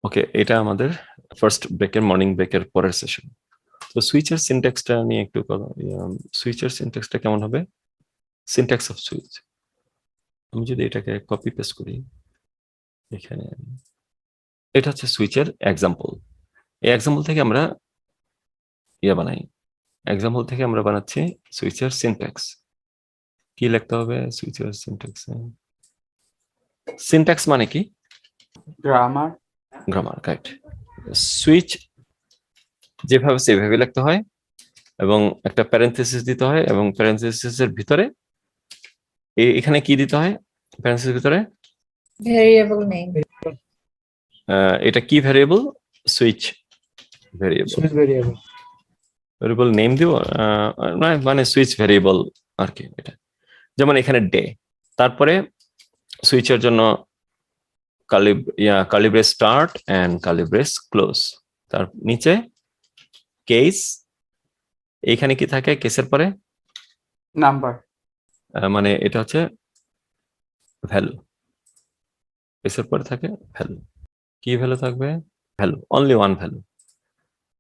ওকে, এটা আমাদের ফার্স্ট ব্রেকের মর্নিং ব্রেকের পরের সেশন। তো সুইচের সিনট্যাক্সটা নিয়ে একটু কথা। সুইচের সিনট্যাক্সটা কেমন হবে? সিনট্যাক্স অফ সুইচ, আমি যদি এটাকে কপি পেস্ট করি এখানে, এটা হচ্ছে সুইচের এক্সাম্পল। এই এক্সাম্পল থেকে আমরা বানাই, এক্সাম্পল থেকে আমরা বানাচ্ছি সুইচের সিনট্যাক্স। কি লিখতে হবে সুইচের সিনট্যাক্স? সিনট্যাক্স মানে কি? গ্রামার। Grammar, right. সুইচ যেভাবে সেভাবে লিখতে হয় এবং একটা প্যারেনথেসিস দিতে হয়, এবং প্যারেনথেসিসের ভিতরে এখানে কি দিতে হয়? প্যারেনথেসিসের ভিতরে ভেরিয়েবল নেম। এটা কি variable? Switch variable. Switch variable. Variable name দিব, মানে সুইচ ভ্যারিয়েবল আর কি। এটা যেমন এখানে ডে, তারপরে সুইচের জন্য curly brace start end curly brace close, তার নিচে কেস। এখানে কি থাকে কেসের পরে? নাম্বার। মানে এটা হচ্ছে ভ্যালু, কেসের পরে থাকে ভ্যালু। কি ভ্যালু থাকবে? Value, only one value.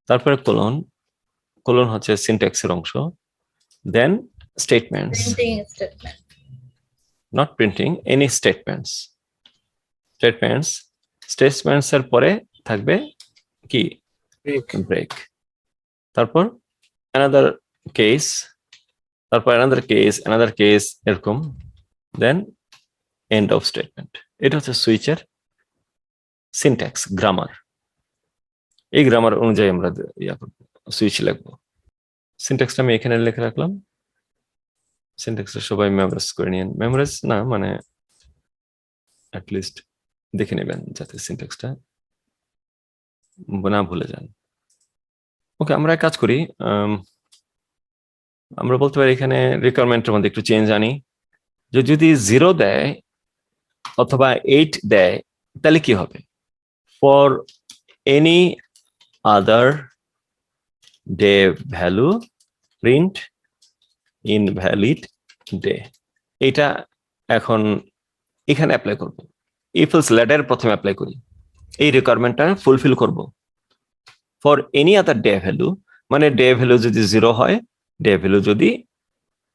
তারপরে কোলন, কোলন হচ্ছে সিনট্যাক্সের অংশ। Then statements, printing statement. Not printing, any statements. Statements এর পরে থাকবে কি? ব্রেক। তারপর অ্যানাদার কেস, তারপর অ্যানাদার কেস এরকম। Then end of statement. এটা হচ্ছে সুইচের সিনট্যাক্স, গ্রামার। এই গ্রামার অনুযায়ী আমরা সুইচ লিখবো। সিনট্যাক্সটা আমি এখানে লিখে রাখলাম। সিনট্যাক্সটা সবাই মেমোরাইজ করে নিন, মেমোরাইজ না মানে অ্যাটলিস্ট দেখে নেবেন যাতে সিনট্যাক্সটা না ভুলে যান। ওকে, আমরা এক কাজ করি, আমরা বলতে পারি এখানে রিকোয়ারমেন্টের মধ্যে একটু চেঞ্জ আনি, যে যদি 0 দেয় অথবা 8 দেয় তাহলে কি হবে? For any other day value print invalid day. এটা এখন এখানে অ্যাপ্লাই করব। ইফ এলস লেটার প্রথমে অ্যাপ্লাই করি, এই রিকোয়ারমেন্টটা ফুলফিল করব। For any other day value, মানে ডে ভ্যালু যদি 0 হয়, ডে ভ্যালু যদি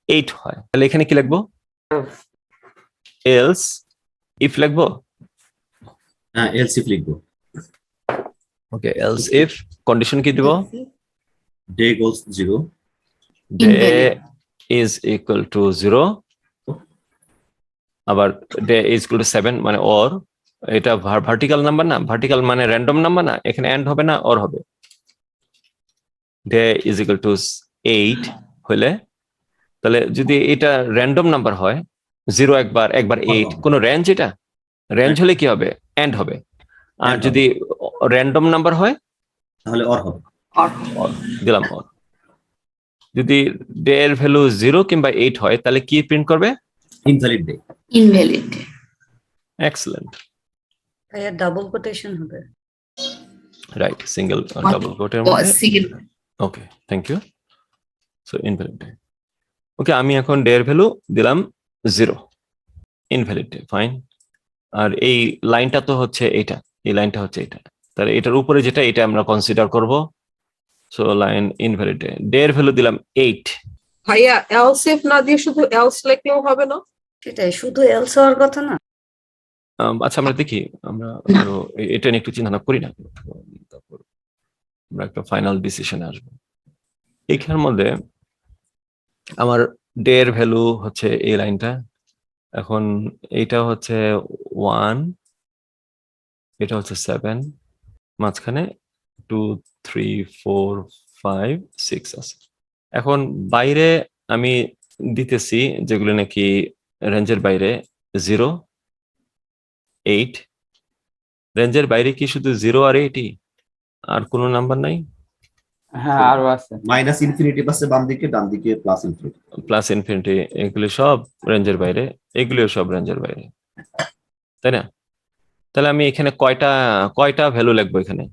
8 হয়, তাহলে এখানে কি লিখবো? এলস ইফ লিখবো। হ্যাঁ, এলস ইফ লিখবো। ওকে, এলস ইফ কন্ডিশন কি দিব? Day goals 0, day is equal two 0, আবার ডে ইজ ইকুয়াল টু 7, মানে অর। এটা ভার্টিক্যাল নাম্বার না, ভার্টিক্যাল মানে র্যান্ডম নাম্বার না, এখানে এন্ড হবে না, অর হবে। ডে ইজ ইকুয়াল টু 8 হলে, তাহলে যদি এটা র্যান্ডম নাম্বার হয়, 0 একবার 8, কোন রেঞ্জ? এটা রেঞ্জ হলে কি হবে? এন্ড হবে। আর যদি র্যান্ডম নাম্বার হয় তাহলে অর হবে। দিলাম অর। যদি ডে এর ভ্যালু 0 কিংবা 8 হয় তাহলে কি প্রিন্ট করবে? Invalid day. ইনভ্যালিড। এক্সেলেন্ট, ভাইয়া ডাবল কোটেশন হবে। রাইট, সিঙ্গেল ডাবল কোটের মধ্যে। Single. Okay, thank you. So invalid day. Okay, আমি এখন ডে এর ভ্যালু দিলাম 0, ইনভ্যালিড ডে, ফাইন। আর এই লাইনটা তো হচ্ছে এটা, এই লাইনটা হচ্ছে এটা, তাহলে এটার উপরে যেটা এটা আমরা কনসিডার করব। So line invalid day, day এর ভ্যালু দিলাম 8। ভাইয়া এলস ইফ না দিয়ে শুধু এলস লিখলেও হবে না? সেটাই, শুধু এলস হওয়ার কথা না। আচ্ছা, আমরা দেখি, আমরা আরো এটা নিয়ে একটু চিন্তা ভাবনা করি না, তারপর আমরা একটা ফাইনাল ডিসিশনে আসবো। এইখানের মধ্যে আমার ডে এর ভ্যালু হচ্ছে এই লাইনটা, এখন এইটা হচ্ছে 1, এটা হচ্ছে 7, মাঝখানে 2, 3, 4, 5, 6 আছে। এখন বাইরে আমি দিতেছি যেগুলো নাকি রেঞ্জের বাইরে, 0, 8। রেঞ্জের বাইরে কি শুধু 0 আর 8ই, আর কোনো নাম্বার নাই? হ্যাঁ, আরো আছে। মাইনাস ইনফিনিটি পাশে বাম দিকে, ডান দিকে প্লাস ইনফিনিটি। প্লাস ইনফিনিটি, এগুলি সব রেঞ্জের বাইরে, এগুলিও সব রেঞ্জের বাইরে, তাই না? তাহলে আমি এখানে কয়টা ভ্যালু লিখবো? এখানে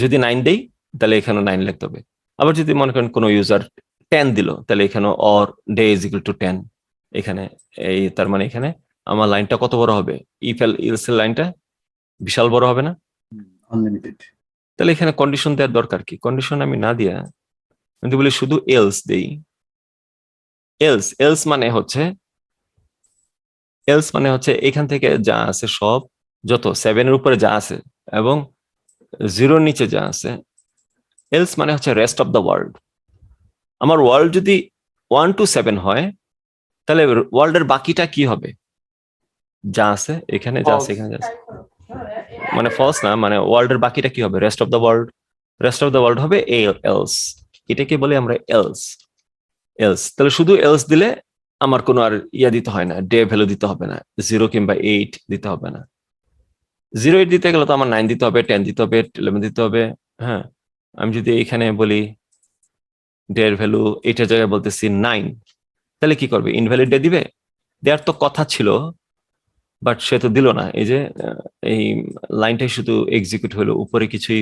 যদি 9 দেই তাহলে এখানে 9 লিখতে হবে। আবার যদি মনে করেন কোনো ইউজার 10 দিল, তাহলে এখানে or day is equal two 10। এখানে এই তার মানে এখানে আমার লাইনটা কত বড় হবে? ইফ এলস এর লাইনটা বিশাল বড় হবে না? আনলিমিটেড। তাহলে এখানে কন্ডিশন দেওয়ার দরকার কি? কন্ডিশন আমি না দিয়া কিন্তু বলি শুধু এলস দেই। এলস মানে হচ্ছে এখান থেকে যা আছে সব, যত 7 এর উপরে যা আছে এবং 0 নিচে যা আছে, এলস মানে হচ্ছে রেস্ট অফ দ্য ওয়ার্ল্ড। আমার ওয়ার্ল্ড যদি 1 to 7 হয় তাহলে ওয়ার্ল্ডের বাকিটা কি হবে? যা আছে এখানে, যা আছে এখানে, যা আছে, মানে ফলস না, মানে ওয়ার্ল্ডের বাকিটা কি হবে? Rest of the world. Rest of the world হবে এলস। এটাকে বলি আমরা এলস। তাহলে শুধু এলস দিলে আমার কোনো আর দিতে হয় না, ডে ভ্যালু দিতে হবে না, 0 কিংবা 8 দিতে হবে না। 0, 8 দিতে গেলে তো আমার 9 দিতে হবে, 10 দিতে হবে, 11 দিতে হবে। হ্যাঁ, আমি যদি এখানে বলি ডে এর ভ্যালু, এটার জায়গায় বলতেছি 9, তাহলে কি করবে? ইনভ্যালিড ডে দিবে? দেওয়ার তো কথা ছিল, বাট সে তো দিল না। এই যে এই লাইনটাই শুধু এক্সিকিউট হলো, উপরে কিছুই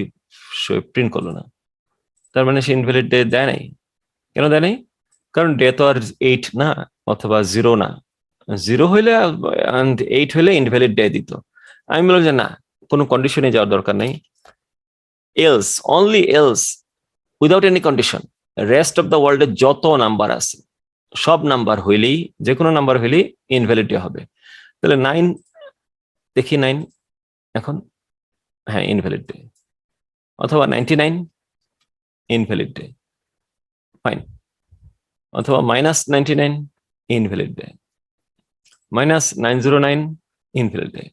প্রিন্ট করলো না। তার মানে সে ইনভ্যালিড ডে দেয় নাই। কেন দেয় নাই? কারণ ডে তো আর 8 না, অথবা 0 না। 0 হইলে 8 হইলে ইনভ্যালিড ডে দিত। আমি বললাম যে না, কোনো কন্ডিশনে যাওয়ার দরকার নেই। Else, only else, without any condition, rest of the ওয়ার্ল্ডে যত নাম্বার আছে সব নাম্বার হইলেই, যে কোনো নাম্বার হইলেই ইনভ্যালিড ডে হবে। তাহলে 9 দেখি, 9 এখন, হ্যাঁ ইনভ্যালিড ডে, অথবা 99 ইনভ্যালিড ডে, ফাইন, অথবা -99 invalid day, -909 invalid day.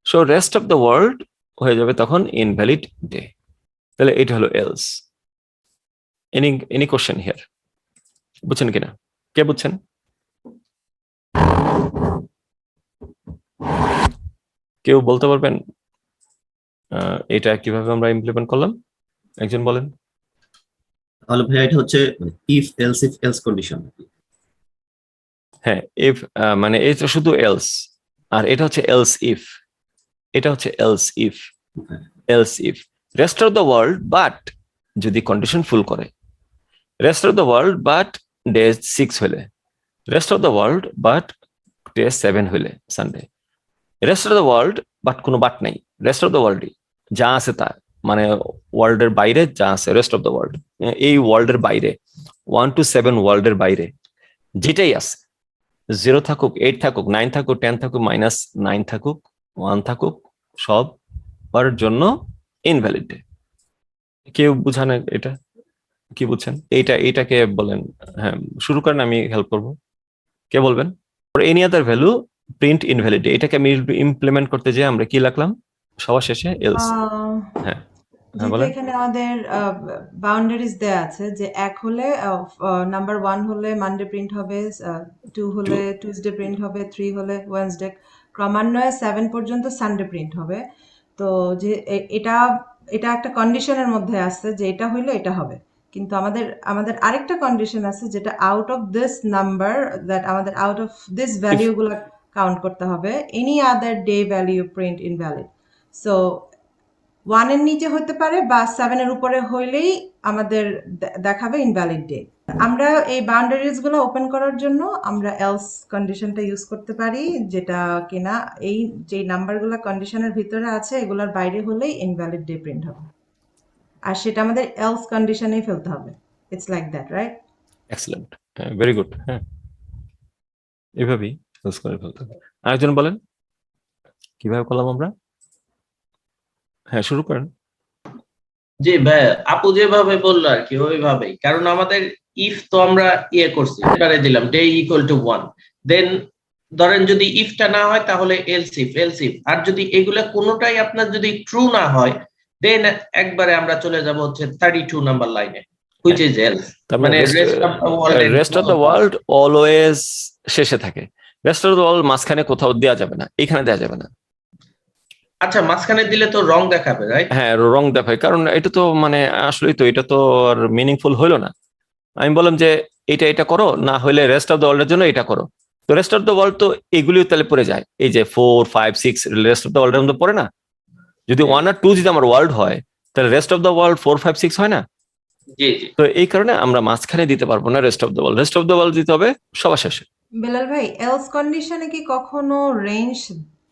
So rest of the world হয়ে যাবে তখন ইনভ্যালিড ডে। তাহলে এটা হলো এলস। Any question here? বুঝছেন কিনা? কে বুঝছেন? কেউ বলতে পারবেন এটা কিভাবে আমরা ইমপ্লিমেন্ট করলাম? একজন বলেন। তাহলে ভাইয়া এটা হচ্ছে ইফ এলস কন্ডিশন। হ্যাঁ, ইফ মানে এটা শুধু এলস, আর এটা হচ্ছে এলস ইফ। এটা হচ্ছে else if rest of the world, but যদি কন্ডিশন ফুল করে, rest of the world but day 6 হইলে, rest of the world but day 7 হইলে Sunday, rest of the world but কোনো বাট নাই, রেস্ট অফ দ্য ওয়ার্ল্ড যা আছে তা, মানে ওয়ার্ল্ডের বাইরে যা আছে, রেস্ট অফ দ্য ওয়ার্ল্ড, এই ওয়ার্ল্ডের বাইরে 1 to 7 ওয়ার্ল্ডের বাইরে যেটাই আছে, 0 থাকুক, 8 থাকুক, 9 থাকুক, 10 থাকুক, -9 থাকুক, 1 থাকুক, সবার জন্য ইনভ্যালিড ডে। কেউ বুঝান এটা? কি বুঝছেন? এইটাকে বলেন। হ্যাঁ, শুরু করেন, আমি হেল্প করবো। কে বলবেন? Any other value print invalid day. এটাকে আমি ইমপ্লিমেন্ট করতে যে আমরা কি লিখলাম সবার শেষে? এলস। হ্যাঁ, যেহেতু এখানে আমাদের বাউন্ডারিজ দেয়া আছে যে 1 হলে নাম্বার 1 হলে মানডে প্রিন্ট হবে, 2 হলে টিউসডে প্রিন্ট হবে, 3 হলে ওয়েডনেসডে, ক্রমান্বয়ে 7 পর্যন্ত সানডে প্রিন্ট হবে। তো যে এটা একটা কন্ডিশনের মধ্যে আছে যে এটা হইলে এটা হবে, কিন্তু আমাদের আরেকটা কন্ডিশন আছে যেটা out of this number, that আমাদের আউট অফ দিস ভ্যালুগুলো কাউন্ট করতে হবে। Any other day value print invalid. So 1 এর নিচে হতে পারে বা 7 এর উপরে হইলেই আমাদের দেখাবে ইনভ্যালিড ডে। আমরা এই বাউন্ডারিজ গুলো ওপেন করার জন্য আমরা এলস কন্ডিশনটা ইউজ করতে পারি, যেটা কিনা এই যে নাম্বারগুলো কন্ডিশনের ভিতরে আছে এগুলোর বাইরে হলেই ইনভ্যালিড ডে প্রিন্ট হবে, আর সেটা আমাদের এলস কন্ডিশনেই ফেলতে হবে। It's like that, right? Excellent, very good. হ্যাঁ, এভাবেই ইউজ করে ফেলতে হবে। আরেকজন বলেন কিভাবে করলাম আমরা? হ্যাঁ, শুরু করেন। জি ভাই, আপু যেভাবে বললো আর কি ওইভাবেই, কারণ আমাদের ইফ তো আমরা করছি, এবারে দিলাম ডে ইকুয়াল টু 1, দেন ধরেন যদি ইফটা না হয় তাহলে এলস ইফ, আর যদি এগুলা কোনোটাই আপনার যদি ট্রু না হয় দেন একবারে আমরা চলে যাব হচ্ছে 32 নাম্বার লাইনে, হুইচ ইজ এলস। মানে rest of the world always শেষে থাকে, রেস্ট অফ দ্য ওয়ার্ল্ড মাঝখানে কোথাও দেওয়া যাবে না, এখানে দেওয়া যাবে না। আচ্ছা, মাঝখানে দিলে তো রং দেখাবে, রাইট? হ্যাঁ, রং দেখায়, কারণ এটা তো মানে আসলেই তো এটা তো আর মিনিংফুল হইলো না। আমি বললাম যে এটা করো, না হইলে রেস্ট অফ দ্য ওয়ার্ল্ডের জন্য এটা করো। তো রেস্ট অফ দ্য ওয়ার্ল্ড তো এগুলিও তাহলে পড়ে যায়, এই যে 4, 5, 6 রেস্ট অফ দ্য ওয়ার্ল্ডের মধ্যে পড়ে না। যদি 1 আর 2 যদি আমার ওয়ার্ল্ড হয় তাহলে রেস্ট অফ দ্য ওয়ার্ল্ড 4, 5, 6 হয় না? জি জি। তো এই কারণে আমরা মাঝখানে দিতে পারবো না rest of the world. Rest of the world দিতে হবে সবার শেষে। বেলাল ভাই, এলস কন্ডিশনে কি কখনো রেঞ্জ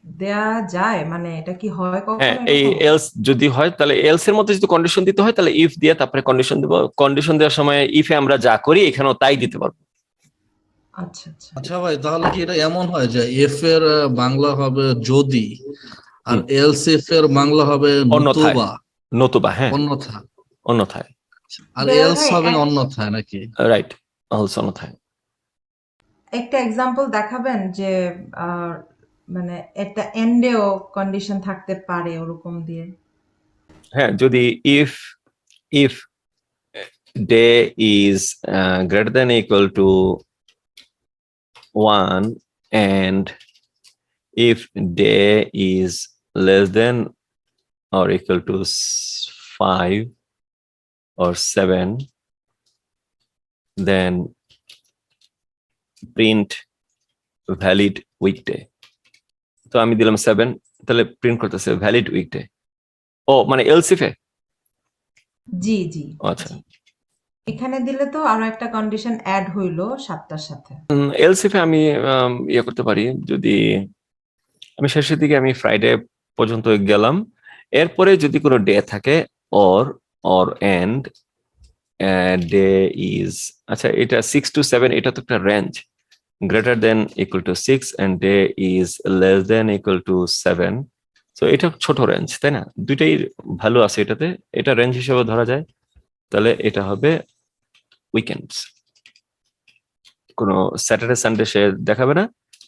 দেয়া যায়, মানে এটা কি হয় হ্যাঁ, কখনো এই এরকম? এলস যদি হয় তাহলে এলস এর মধ্যে যদি কন্ডিশন দিতে হয় তাহলে ইফ দিয়ে তারপরে কন্ডিশন দিব। কন্ডিশন দেওয়ার সময় ইফে আমরা যা করি এখানেও তাই দিতে পারবো। আচ্ছা আচ্ছা। আচ্ছা ভাই, তাহলে কি এটা এমন হয় যে এফ এর বাংলা হবে যদি, আর এলস এফ এর বাংলা হবে অন্যথায়। নতুবা, নতুবা, হ্যাঁ, অন্যথা, অন্যথায়, আর বেলাল এলস ভাই, হবে অন্যথায় নাকি? রাইট, অলসো অন্যথায়। একটা এক্সাম্পল দেখাবেন যে মানে একটা এন্ডেও কন্ডিশন থাকতে পারে ওরকম দিয়ে? হ্যাঁ, যদি if if day is greater than equal two 1 and if day is less than or equal to 5 or 7, then print valid weekday. তো আমি দিলাম 7, তাহলে প্রিন্ট করতেছে ভ্যালিড উইকডে। ও মানে এলসিফে, জি জি। আচ্ছা। এখানে দিলে তো আরো একটা কন্ডিশন অ্যাড হইলো 7টার সাথে। এলসিফে আমি ইয়ে করতে পারি, যদি আমি শেষের দিকে আমি ফ্রাইডে পর্যন্ত গেলাম, এরপরে যদি কোনো ডে থাকে or or and day is, আচ্ছা এটা 6 to 7, এটা তো একটা range, greater than equal to 6 and day is less than equal to 7, তো এটা ছোট রেঞ্জ, তাই না? দুইটাই ভ্যালু আছে এটাতে, এটা রেঞ্জ হিসেবে ধরা যায়। তাহলে এটা হবে উইকেন্ডস, কোনো স্যাটারডে সানডে সে দেখাবে না,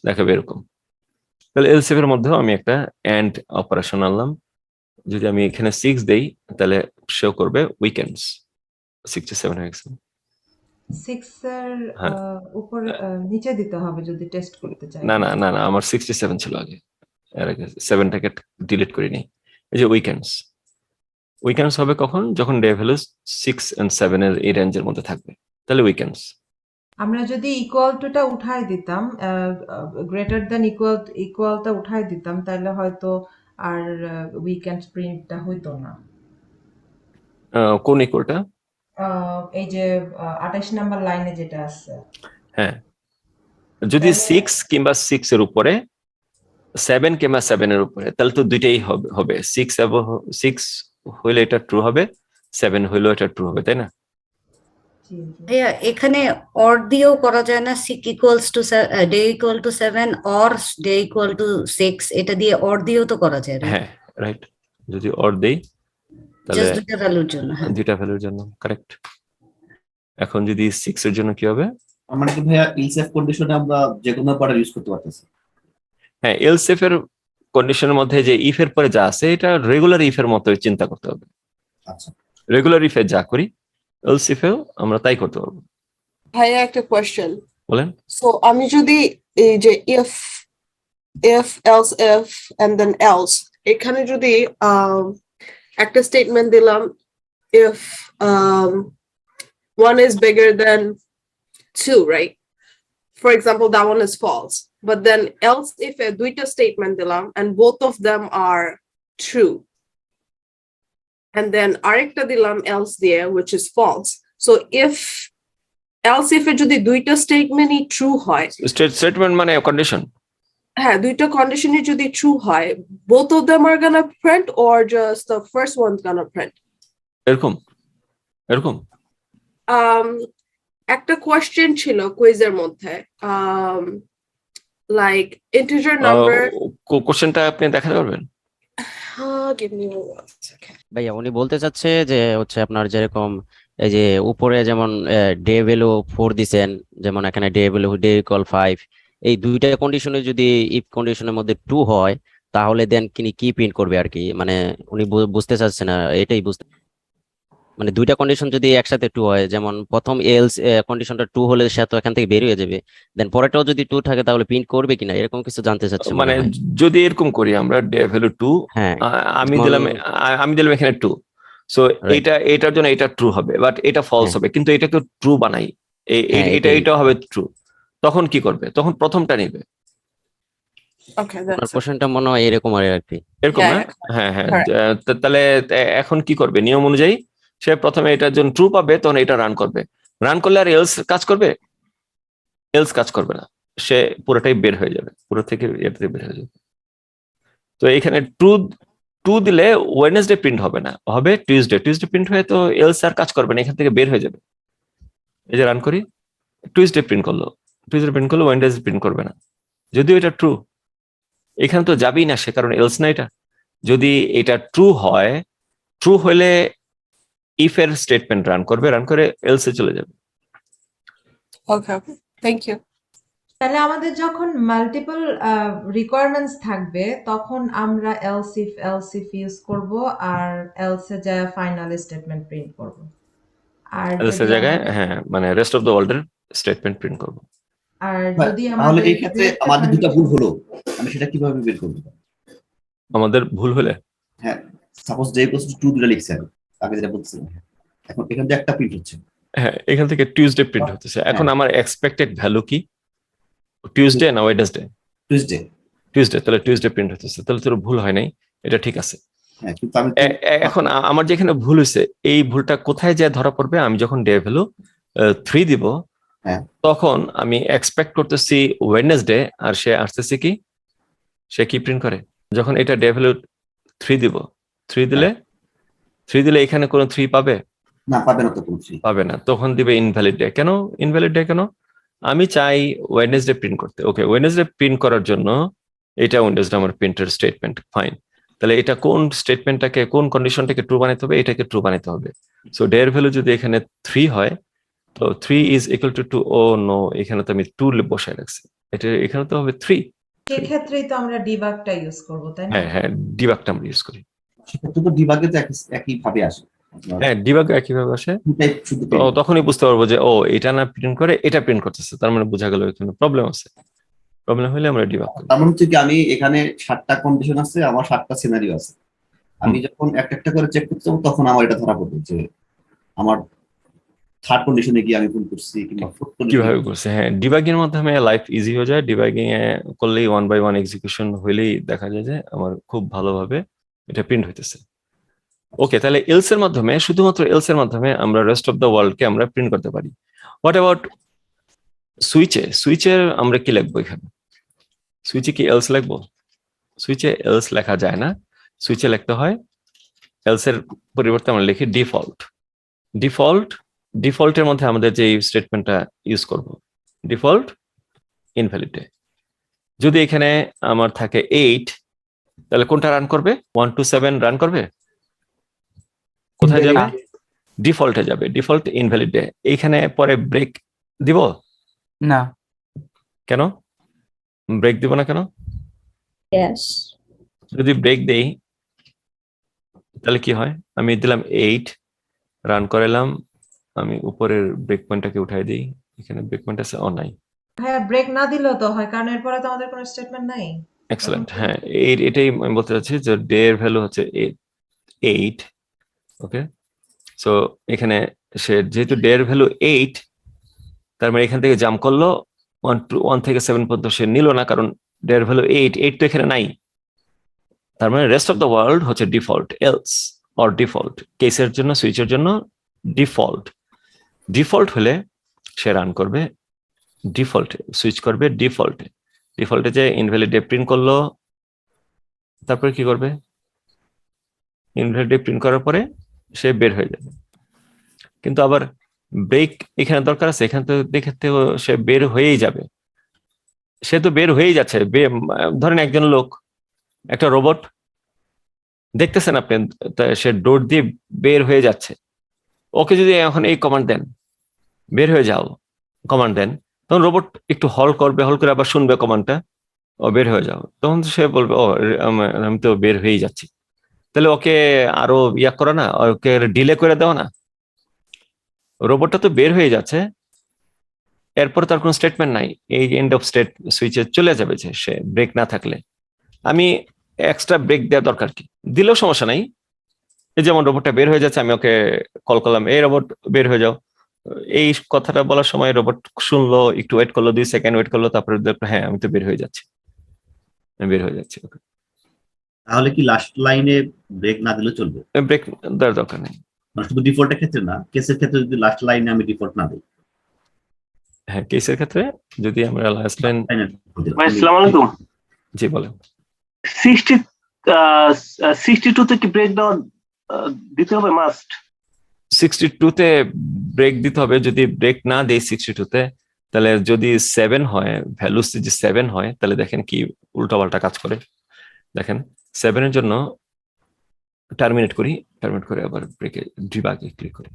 দেখাবে এরকম। তাহলে এলসিএফ এর মধ্যেও আমি একটা এন্ড অপারেশন আনলাম, যদি আমি এখানে 6 দেই তাহলে শো করবে উইকেন্ডস, 67 হয়ে গেছে। 6 এর হ্যাঁ। উপরে নিচে দিতে হবে যদি টেস্ট করতে চাই। না না না না, আমার 67 ছিল আগে, এর আগে 7টাকে ডিলিট করে নিই। এই যে উইকেন্ডস, উইকেন্ডস হবে কখন? যখন ডে ভ্যালু 6 and 7 এর এই রেঞ্জের মধ্যে থাকবে, তাহলে উইকেন্ডস। আমরা যদি ইকুয়াল টুটা উঠাই দিতাম, গ্রেটার দ্যান ইকুয়ালটা উঠাই দিতাম, তাহলে হয়তো আর উইকেন্ড প্রিন্টটা হইতো না। কোন ইকুয়ালটা? এই যে 28 নাম্বার লাইনে যেটা আছে। হ্যাঁ, যদি 6 কিংবা 6 এর উপরে, 7 কিংবা 7 এর উপরে, তাহলে তো দুইটাই হবে 6 হইলে এটা ট্রু হবে, 7 হইলেও এটা ট্রু হবে, তাই না? জি, জি। ভাইয়া এখানে অর দিয়েও করা যায় না, six equals to day equal to 7 or day equal to 6, এটা দিয়ে অর দিয়েও তো করা যায়, হ্যাঁ, রাইট, যদি অর দেই তাহলে জাস্ট দুটো ভ্যালুর জন্য। হ্যাঁ, দুইটা ভ্যালুর জন্য, কারেক্ট। এখন যদি 6 এর জন্য কি হবে? মানে কি ভাইয়া ইলসেফ কন্ডিশনে আমরা যে কোনো পার্ট ইউজ করতে পারতেছি? হ্যাঁ, এলসিএফ এর কন্ডিশনের মধ্যে যে ইফ এর পরে যা আছে এটা রেগুলার ইফ এর মতো চিন্তা করতে হবে। আচ্ছা, রেগুলার ইফে যা করি এলসিএফেও আমরা তাই করতে পারবো। ভাইয়া একটা কোয়েশ্চেন। বলেন। সো আমি যদি এই যে if else if and then else, এখানে যদি একটা স্টেটমেন্ট দিলাম if one is bigger than 2, right? For example, that one is false. But then else if এ দুইটা স্টেটমেন্ট দিলাম and both of them are true. And then আরেকটা দিলাম else দিয়ে which is false. So if else if এ যদি দুইটা স্টেটমেন্টই true হয়, statement মানে condition. হ্যাঁ, দুইটা কন্ডিশনই যদি ট্রু হয়, both of them are gonna print or just the first one's gonna print? এরকম এরকম একটা কোয়েশ্চেন ছিল কুইজের মধ্যে, লাইক ইন্টিজার নাম্বার। কোশ্চেনটা আপনি দেখাতে পারবেন? Give me one second. ভাইয়া উনি বলতে চাচ্ছে যে হচ্ছে আপনার যেরকম এই যে উপরে যেমন ডে ভ্যালু 4 দিছেন, যেমন এখানে ডে ভ্যালু ডে ইকুয়াল 5, এই দুইটা কন্ডিশনে যদি ইফ কন্ডিশনের মধ্যে 2 হয় তাহলে দেন কি প্রিন্ট করবে আর কি, মানে উনি বুঝতে চাচ্ছে না, এটাই বুঝতে, মানে দুইটা কন্ডিশন যদি একসাথে 2 হয়, যেমন প্রথম এলস কন্ডিশনটা 2 হলে সে তো এখান থেকে বের হয়ে যাবে, দেন পরেরটাও যদি 2 থাকে তাহলে প্রিন্ট করবে কিনা, এরকম কিছু জানতে চাচ্ছে মনে মানে হয়। যদি এরকম করি আমরা ডে ভ্যালু 2, হ্যাঁ, আমি দিলাম এখানে 2, সো এটার জন্য এটা ট্রু হবে, বাট এটা ফলস হবে, কিন্তু এটাকে ট্রু বানাই, এটা হবে ট্রু, তখন কি করবে? তখন প্রথমটা নিবে। ওকে, আপনার কোশ্চেনটা মনে হয় এরকম আর কি, এরকম না? হ্যাঁ হ্যাঁ, তাহলে এখন কি করবে? নিয়ম অনুযায়ী সে প্রথমে এটার জন্য ট্রু পাবে, তখন এটা রান করবে, রান করলে আর এলস কাজ করবে? এলস কাজ করবে না, সে পুরোটাই বের হয়ে যাবে, পুরো থেকে এটা থেকে বের হয়ে যাবে। তো এখানে টু দিলে ওয়েডনেসডে প্রিন্ট হবে না, হবে টিউসডে প্রিন্ট হয়ে তো এলস আর কাজ করবে না, এখান থেকে বের হয়ে যাবে। এই যে রান করি, টিউসডে প্রিন্ট করলো, ওয়েডনেসডে প্রিন্ট করবে না, যদিও এটা ট্রু, এখানে তো যাবেই না সে, কারণ এলস না এটা। যদি এটা ট্রু হয়, ট্রু হলে ইফ এর স্টেটমেন্ট রান করে এলস এ চলে যাবে। Okay, thank you. তাহলে আমাদের যখন মাল্টিপল রিকোয়ারমেন্টস থাকবে তখন আমরা এলস ইফ ইউজ করব আর এলস এ যা ফাইনাল স্টেটমেন্ট প্রিন্ট করব। আর এলস এর যদি জায়গায় আমাদের- হ্যাঁ মানে রেস্ট অফ দ্য ওয়ার্ল্ড এর স্টেটমেন্ট প্রিন্ট করব। আর যদি তাহলে আমাদের এই ক্ষেত্রে আমাদের দুটো ভুল হলো, আমি সেটা কিভাবে বের করবো? আমাদের ভুল হলে হ্যাঁ, সাপোজ যে ইকুয়ালস টু 2 দিলে লিখছেন, আগে যেটা বলছিলেন, এখন এখান থেকে একটা প্রিন্ট হচ্ছে। হ্যাঁ এখান থেকে টিউসডে প্রিন্ট হতেছে। এখন আমার এক্সপেক্টেড ভ্যালু কি, টিউসডে না ওয়েডনেসডে? টিউসডে, তাহলে টিউসডে প্রিন্ট হতেছে, তাহলে তোর ভুল হয় নাই, এটা ঠিক আছে। হ্যাঁ, কিন্তু আমি এখন আমার যেখানে ভুল হয়েছে, এই ভুলটা কোথায় যায় ধরা পড়বে? আমি যখন ডে ভ্যালু 3 দিব, হ্যাঁ। তখন আমি এক্সপেক্ট করতেছি ওয়েডনেসডে, আর সে আসতেছে কি, সে কি প্রিন্ট করে? যখন এটা ডে ভ্যালু 3 দিব, 3 দিলে এখানে কোনো 3 পাবে না, পাবে না তো কোনো 3 পাবে না, তখন দিবে ইনভ্যালিড ডে। কেন ইনভ্যালিড ডে? কেন আমি চাই ওয়েডনেসডে প্রিন্ট করতে। ওকে, ওয়েডনেসডে প্রিন্ট করার জন্য এটা ওয়েডনেসডে আমার প্রিন্টের স্টেটমেন্ট, ফাইন। তাহলে এটা কোন স্টেটমেন্টটাকে, কোন কন্ডিশনটাকে ট্রু বানাতে হবে? এটাকে ট্রু বানাতে হবে। সো ডে এর ভ্যালু যদি এখানে 3 হয়, তো 3 is equal to 2। Oh no, এখানে তো আমি 2 বসায় রাখছি, এটা এখানে তো হবে 3। সেক্ষেত্রেই তো আমরা ডিবাগটা ইউজ করব, তাই না? হ্যাঁ, ডিবাগটা আমরা ইউজ করি। সেক্ষেত্রে তো ডিবাগে তো একই ভাবে আসে। হ্যাঁ, ডিবাগ একইভাবে আসে। শুধু তো তখনই বুঝতে পারবো যে ও এটা না প্রিন্ট করে, এটা প্রিন্ট করতেছে, তার মানে বোঝা গেল এখানে প্রবলেম আছে। প্রবলেম হলে আমরা ডিবাগ করি। তার মানে হচ্ছে কি, আমি এখানে 7টা কন্ডিশন আছে, আমার 7টা সিনারিও আছে। আমি যখন একটা করে চেক করতে যাবো, তখন আমার এটা ধরা পড়বে যে আমার থার্ড কন্ডিশনে গিয়ে আমি ভুল করছি কিংবা ফোর্থ কিভাবে করছে। হ্যাঁ, ডিবাগিং এর মাধ্যমে লাইফ ইজি হয়ে যায়। ডিবাগিং এ করলেই 1 বাই 1 এক্সিকিউশন হইলেই দেখা যায় যে আমার খুব ভালোভাবে এটা প্রিন্ট হইতেছে। ওকে, তাহলে এলস এর মাধ্যমে, শুধুমাত্র এলস এর মাধ্যমে আমরা রেস্ট অফ দ্য ওয়ার্ল্ড কে আমরা প্রিন্ট করতে পারি। হোয়াট অ্যাবাউট সুইচে আমরা কি লিখবো? এখানে সুইচে কি এলস লিখবো? সুইচে এলস লেখা যায় না, সুইচে লিখতে হয় এলস এর পরিবর্তে আমরা লিখি ডিফল্টের মধ্যে আমাদের যে স্টেটমেন্টটা ইউজ করব, ডিফল্ট ইনভ্যালিড ডে। যদি এখানে আমার থাকে 8, তাহলে কোনটা রান করবে? 1 to 7 রান করবে। কোথায় যাবে? ডিফল্টে যাবে, ডিফল্ট ইনভ্যালিড ডে। এইখানে পরে ব্রেক দিব না, কেন? ব্রেক দিব না কেন? Yes. যদি ব্রেক দেই তাহলে কি হয়? আমি দিলাম 8, রান করালাম, আমি উপরের ব্রেক পয়েন্টটাকে উঠাই দিই, এখানে ব্রেক পয়েন্ট আছে নাই। হ্যাঁ, ব্রেক না দিলেও তো হয়, কারণ এরপরে তো আমাদের কোনো স্টেটমেন্ট নাই। এক্সেলেন্ট। হ্যাঁ, এটাই আমি বলতে চাচ্ছি যে ডে এর ভ্যালু হচ্ছে 8। ওকে, সো এখানে সে যেহেতু ডে এর ভ্যালু 8, তার মানে এখান থেকে জাম্প করলো 1 থেকে 7 পর্যন্ত সে নিল না, কারণ ডে এর ভ্যালু 8 তো এখানে নাই। তার মানে রেস্ট অফ দ্য ওয়ার্ল্ড হচ্ছে ডিফল্ট, এলস অর ডিফল্ট। কেসের জন্য, সুইচের জন্য ডিফল্ট হলে সে রান করবে ডিফল্টে, সুইচ করবে ডিফল্টে যে ইনভ্যালিড ডে প্রিন্ট করলো, তারপরে কি করবে? ইনভ্যালিড ডে প্রিন্ট করার পরে সে বের হয়ে যাবে। কিন্তু আবার ব্রেক এখানে দরকার আছে, এখানে তো দেখতে সে বের হয়েই যাবে, সে তো বের হয়েই যাচ্ছে। ধরেন একজন লোক, একটা রোবট দেখতেছেন আপনি, সে ডোর দিয়ে বের হয়ে যাচ্ছে, ওকে যদি এখন এই কমান্ড দেন, বের হয়ে যাও কমান্ড দেন, তখন রোবট একটু হল করে আবার শুনবে কমান্ডটা, ও বের হয়ে যাও, তখন সে বলবে ও আমি তো বের হয়েই যাচ্ছি। তাহলে ওকে আরো করো না, ওকে ডিলে করে দাও না। রোবটটা তো বের হয়ে যাচ্ছে, এরপর তার কোনো স্টেটমেন্ট নাই, এই এন্ড অফ স্টেট সুইচে চলে যাবে যে সে ব্রেক না থাকলে। আমি এক্সট্রা ব্রেক দেওয়ার দরকার কি? দিলেও সমস্যা নাই। এই যেমন রোবটটা বের হয়ে যাচ্ছে, আমি ওকে কল করলাম, এই রোবট বের হয়ে যাও, এই কথাটা বলার সময় রোবট শুনলো, একটু ওয়েট করলো, 2 সেকেন্ড ওয়েট করলো, তারপরে দেখলো হ্যাঁ আমি তো বের হয়ে যাচ্ছি, আমি বের হয়ে যাচ্ছি। ওকে, তাহলে কি লাস্ট লাইনে ব্রেক না দিলে চলবে? ব্রেক দেওয়ার দরকার নেই। মানে শুধু ডিফল্টের ক্ষেত্রে না, কেসের ক্ষেত্রে যদি লাস্ট লাইনে আমি ডিফল্ট না দিই। হ্যাঁ, কেসের ক্ষেত্রে যদি আমরা লাস্ট লাইন। আসসালামু আলাইকুম। জি বলেন। 62 তে কি ব্রেক ডাউন দিতে হবে মাস্ট? 62 তে ব্রেক দিতে হবে। যদি ব্রেক না দেই 62 তে, তাহলে যদি 7 হয়, ভ্যালুস যদি 7 হয়, তাহলে দেখেন কি উল্টাপাল্টা কাজ করে। দেখেন 7 এর জন্য টার্মিনেট করে আবার ব্রেকে ডিবাগে ক্লিক করি।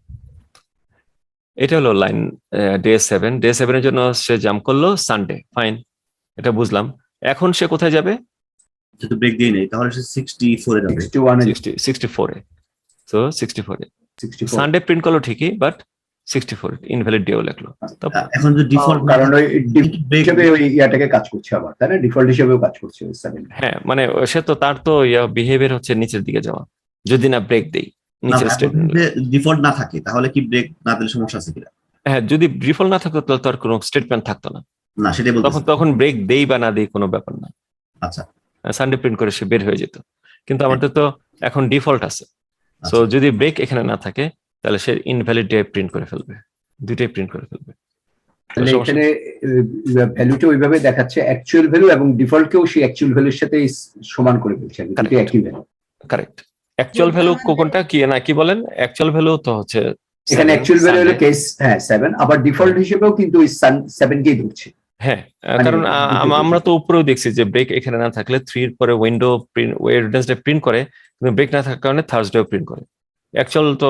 এটা হলো লাইন ডে 7 এর জন্য সে জাম্প করলো সানডে, ফাইন, এটা বুঝলাম। এখন সে কোথায় যাবে? যদি ব্রেক দিয়ে নেই তাহলে সে 64 এ যাবে। 64 এ। সো 64 এ সানডে প্রিন্ট করলো ঠিকই, বাট 64 ইনভ্যালিড ডেও লিখলো। এখন যদি ডিফল্ট কারণ ওই ডিফল্ট হিসেবে ওই ইয়াটাকে কাজ করছে আবার, তাই না? ডিফল্ট হিসেবেও কাজ করছে ওই 7। হ্যাঁ, মানে সে তো তার তো বিহেভিয়ার হচ্ছে নিচের দিকে যাওয়া, যদি না ব্রেক দেই নিচের স্টেটমেন্ট। ডিফল্ট না থাকে তাহলে কি ব্রেক না দিলে সমস্যা আছে কিনা? হ্যাঁ, যদি ডিফল্ট না থাকতো তাহলে তার কোনো স্টেটমেন্ট থাকতো না। না, সেটাই বলতেছি। তখন ব্রেক দেই বা না দেই কোনো ব্যাপার না। আচ্ছা, সানডে প্রিন্ট করে সে বের হয়ে যেত, কিন্তু আমাদের তো এখন ডিফল্ট আছে। সো যদি ব্রেক এখানে না থাকে তাহলে সে ইনভ্যালিড ডে প্রিন্ট করে ফেলবে, দুইটাই প্রিন্ট করে ফেলবে। তাহলে এখানে ভ্যালুটা ওইভাবে দেখাচ্ছে, অ্যাকচুয়াল ভ্যালু এবং ডিফল্টকেও সেই অ্যাকচুয়াল ভ্যালুর সাথে সমান করে ফেলছে, দুটোই একই ভ্যালু। কারেক্ট। অ্যাকচুয়াল ভ্যালু কোনটা কি বলেন? অ্যাকচুয়াল ভ্যালু তো হচ্ছে এখানে অ্যাকচুয়াল ভ্যালু হলো কেস 7, আবার ডিফল্ট হিসেবেও কিন্তু ওই 7 কেই ধরছে। হ্যাঁ, কারণ আমরা তো উপরেও দেখছি যে ব্রেক এখানে না থাকলে 3 এর পরে উইন্ডো প্রিন্ট ওয়েডনেসডে প্রিন্ট করে, কিন্তু ব্রেক না থাকার কারণে থার্সডেও প্রিন্ট করে। অ্যাকচুয়াল তো